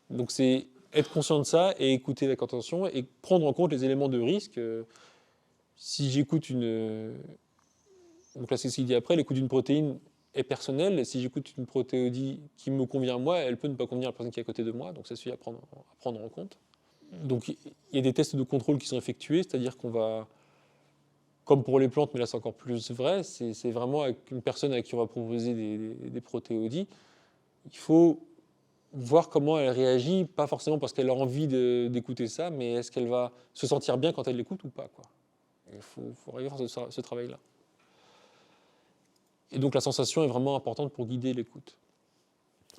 Donc c'est être conscient de ça et écouter avec attention et prendre en compte les éléments de risque. Si j'écoute donc là, c'est ce qu'il dit après, l'écoute d'une protéine est personnelle. Si j'écoute une protéodie qui me convient à moi, elle peut ne pas convenir à la personne qui est à côté de moi, donc ça suffit à prendre en compte. Donc il y a des tests de contrôle qui sont effectués, c'est-à-dire qu'on va, comme pour les plantes, mais là c'est encore plus vrai, c'est vraiment avec une personne à qui on va proposer des protéodies. Il faut voir comment elle réagit, pas forcément parce qu'elle a envie d'écouter ça, mais est-ce qu'elle va se sentir bien quand elle l'écoute ou pas, quoi. Il faut arriver à faire ce travail-là. Et donc la sensation est vraiment importante pour guider l'écoute.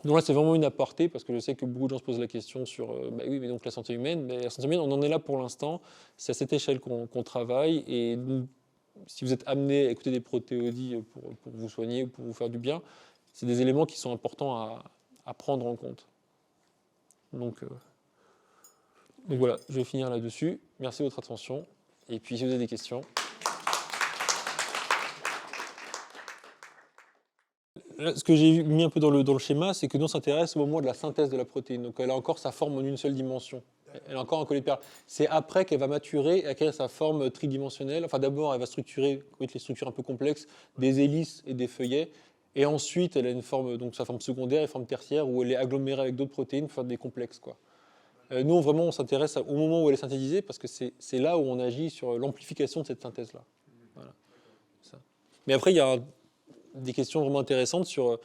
Donc là, c'est vraiment une aparté, parce que je sais que beaucoup de gens se posent la question sur bah oui, mais donc la santé humaine. Mais la santé humaine, on en est là pour l'instant. C'est à cette échelle qu'on travaille. Et nous, si vous êtes amené à écouter des protéodies pour vous soigner ou pour vous faire du bien, c'est des éléments qui sont importants à prendre en compte. Donc voilà, je vais finir là-dessus. Merci de votre attention. Et puis, si vous avez des questions. Là, ce que j'ai mis un peu dans le schéma, c'est que nous, on s'intéresse au moment de la synthèse de la protéine. Donc, elle a encore sa forme en une seule dimension. Elle a encore un collier de perles. C'est après qu'elle va maturer et acquérir sa forme tridimensionnelle. Enfin, d'abord, elle va structurer, avec les structures un peu complexes, des hélices et des feuillets. Et ensuite, elle a une forme, donc sa forme secondaire et forme tertiaire, où elle est agglomérée avec d'autres protéines pour faire des complexes, quoi. Nous, vraiment, on s'intéresse au moment où elle est synthétisée, parce que c'est là où on agit sur l'amplification de cette synthèse-là. Voilà. Ça. Mais après, il y a des questions vraiment intéressantes sur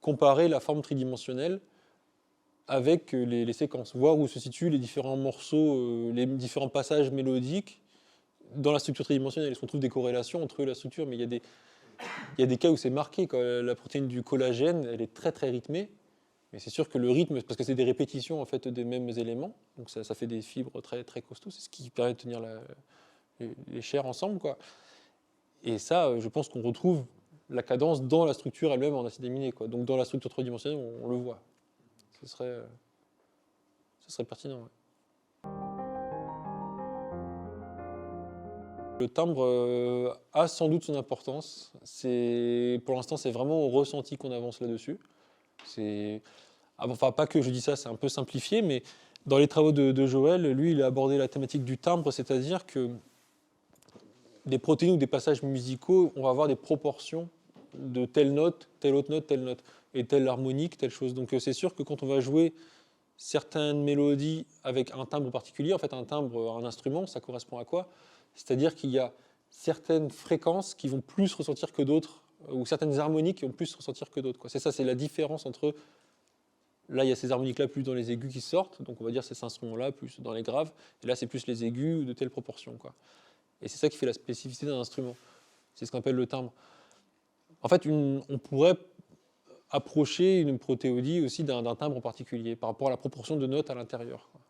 comparer la forme tridimensionnelle avec les séquences, voir où se situent les différents morceaux, les différents passages mélodiques dans la structure tridimensionnelle. Est-ce qu'on trouve des corrélations entre la structure? Mais il y a des cas où c'est marqué. Quand la protéine du collagène, elle est très très rythmée. Mais c'est sûr que le rythme, parce que c'est des répétitions en fait des mêmes éléments, donc ça fait des fibres très très costauds, c'est ce qui permet de tenir les chairs ensemble, quoi. Et ça, je pense qu'on retrouve la cadence dans la structure elle-même en acide aminé, quoi. Donc dans la structure tridimensionnelle, on le voit. Ce serait pertinent. Ouais. Le timbre a sans doute son importance. Pour l'instant, c'est vraiment au ressenti qu'on avance là-dessus. Enfin, pas que je dis ça, c'est un peu simplifié, mais dans les travaux de Joël, lui, il a abordé la thématique du timbre, c'est-à-dire que des protéines ou des passages musicaux, on va avoir des proportions de telle note, telle autre note, telle note, et telle harmonique, telle chose. Donc c'est sûr que quand on va jouer certaines mélodies avec un timbre particulier, en fait un timbre, un instrument, ça correspond à quoi? C'est-à-dire qu'il y a certaines fréquences qui vont plus ressentir que d'autres, ou certaines harmoniques qui vont plus ressentir que d'autres, quoi. C'est ça, c'est la différence entre... Là, il y a ces harmoniques-là plus dans les aigus qui sortent, donc on va dire c'est cet instrument-là plus dans les graves, et là c'est plus les aigus de telle proportion, quoi. Et c'est ça qui fait la spécificité d'un instrument. C'est ce qu'on appelle le timbre. En fait, on pourrait approcher une protéodie aussi d'un timbre en particulier, par rapport à la proportion de notes à l'intérieur, quoi.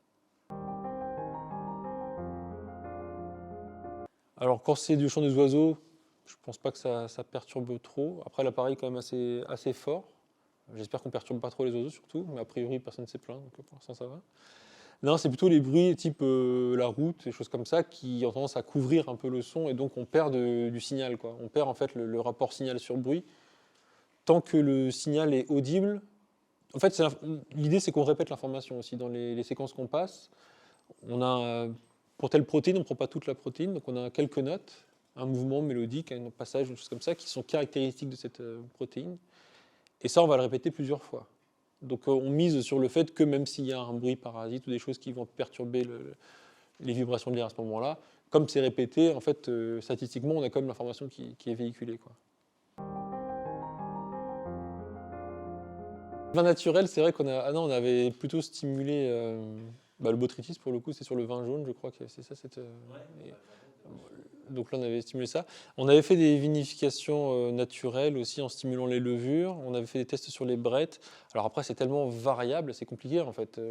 Alors, quand c'est du chant des oiseaux, je ne pense pas que ça perturbe trop. Après, l'appareil est quand même assez fort. J'espère qu'on ne perturbe pas trop les oiseaux, surtout. Mais a priori, personne ne s'est plaint, donc pour l'instant, ça va. Non, c'est plutôt les bruits type la route, des choses comme ça, qui ont tendance à couvrir un peu le son, et donc on perd du signal, quoi. On perd en fait le rapport signal sur bruit. Tant que le signal est audible, en fait, l'idée c'est qu'on répète l'information aussi dans les séquences qu'on passe. On a, pour telle protéine, on ne prend pas toute la protéine, donc on a quelques notes, un mouvement mélodique, un passage, des choses comme ça, qui sont caractéristiques de cette protéine. Et ça, on va le répéter plusieurs fois. Donc on mise sur le fait que même s'il y a un bruit parasite ou des choses qui vont perturber les vibrations de l'air à ce moment-là, comme c'est répété, en fait, statistiquement, on a quand même l'information qui est véhiculée, quoi. Le vin naturel, c'est vrai qu'on on avait plutôt stimulé le botrytis, pour le coup, c'est sur le vin jaune, je crois que c'est ça. Donc là, on avait stimulé ça. On avait fait des vinifications naturelles aussi en stimulant les levures. On avait fait des tests sur les brettes. Alors après, c'est tellement variable, c'est compliqué en fait.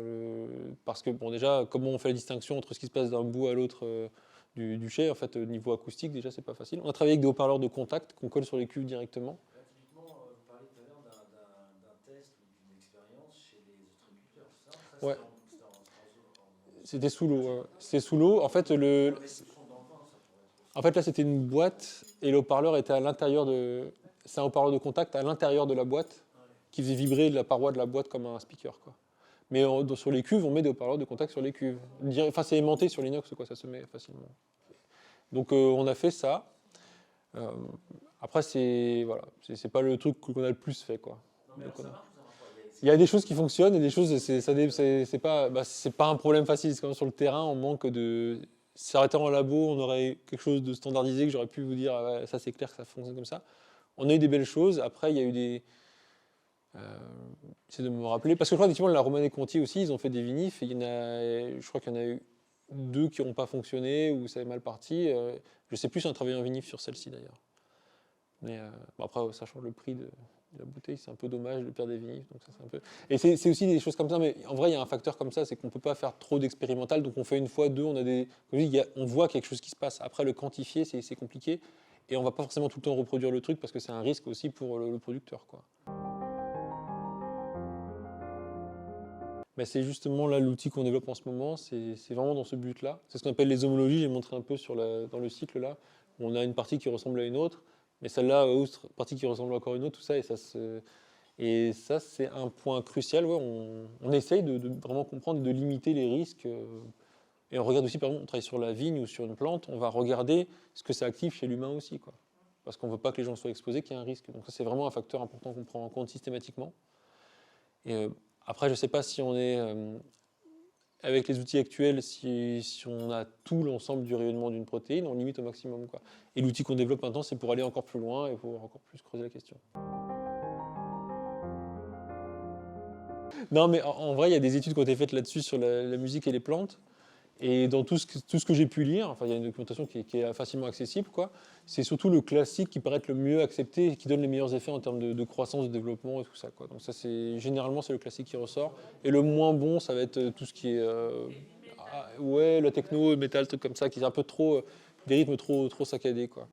Parce que, bon, déjà, comment on fait la distinction entre ce qui se passe d'un bout à l'autre du chai, en fait, au niveau acoustique, déjà, c'est pas facile. On a travaillé avec des haut-parleurs de contact qu'on colle sur les cuves directement. Typiquement, vous parliez tout à l'heure d'un test ou d'une expérience chez les ostriculteurs, c'est ça? Ouais. C'était sous l'eau. C'était sous l'eau. En fait, là, c'était une boîte et le haut-parleur était à l'intérieur de... C'est un haut-parleur de contact à l'intérieur de la boîte qui faisait vibrer la paroi de la boîte comme un speaker, quoi. Mais sur les cuves, on met des haut-parleurs de contact sur les cuves. Enfin, c'est aimanté sur l'inox, quoi, ça se met facilement. Donc, on a fait ça. Après, c'est pas le truc qu'on a le plus fait, quoi. Il y a des choses qui fonctionnent et des choses, c'est pas un problème facile. C'est quand même sur le terrain, on manque de... S'arrêter en labo, on aurait quelque chose de standardisé que j'aurais pu vous dire, ouais, ça c'est clair que ça fonctionne comme ça. On a eu des belles choses. Après, il y a eu des... J'essaie de me rappeler. Parce que je crois effectivement, la Romanée Conti aussi, ils ont fait des vinifs. Et je crois qu'il y en a eu 2 qui n'ont pas fonctionné ou ça est mal parti. Je sais plus si on a travaillé en vinif sur celle-ci d'ailleurs. Mais bon, après, sachant le prix de la bouteille, c'est un peu dommage de perdre des vinifs. Donc ça, c'est un peu... Et c'est aussi des choses comme ça, mais en vrai, il y a un facteur comme ça, c'est qu'on ne peut pas faire trop d'expérimental. Donc on fait une fois, deux, on a des... Comme je dis, on voit quelque chose qui se passe. Après, le quantifier, c'est compliqué. Et on ne va pas forcément tout le temps reproduire le truc parce que c'est un risque aussi pour le producteur, quoi. Mais c'est justement là l'outil qu'on développe en ce moment, c'est vraiment dans ce but-là. C'est ce qu'on appelle les homologies, j'ai montré un peu dans le cycle là. On a une partie qui ressemble à une autre, mais celle-là, autre partie qui ressemble encore à une autre, tout ça, et ça c'est un point crucial. Ouais, on essaye de vraiment comprendre, de limiter les risques. Et on regarde aussi, par exemple, on travaille sur la vigne ou sur une plante, on va regarder ce que ça active chez l'humain aussi, quoi. Parce qu'on ne veut pas que les gens soient exposés, qu'il y ait un risque. Donc ça c'est vraiment un facteur important qu'on prend en compte systématiquement. Et après, je ne sais pas si on est, avec les outils actuels, si on a tout l'ensemble du rayonnement d'une protéine, on limite au maximum, quoi. Et l'outil qu'on développe maintenant, c'est pour aller encore plus loin et pour encore plus creuser la question. Non, mais en vrai, il y a des études qui ont été faites là-dessus sur la musique et les plantes. Et dans tout ce que j'ai pu lire, enfin, il y a une documentation qui est facilement accessible, quoi. C'est surtout le classique qui paraît être le mieux accepté et qui donne les meilleurs effets en termes de croissance, de développement et tout ça, quoi. Donc ça, généralement, c'est le classique qui ressort. Et le moins bon, ça va être tout ce qui est ouais, la techno, le métal, trucs comme ça, qui est un peu trop, des rythmes trop saccadés, quoi.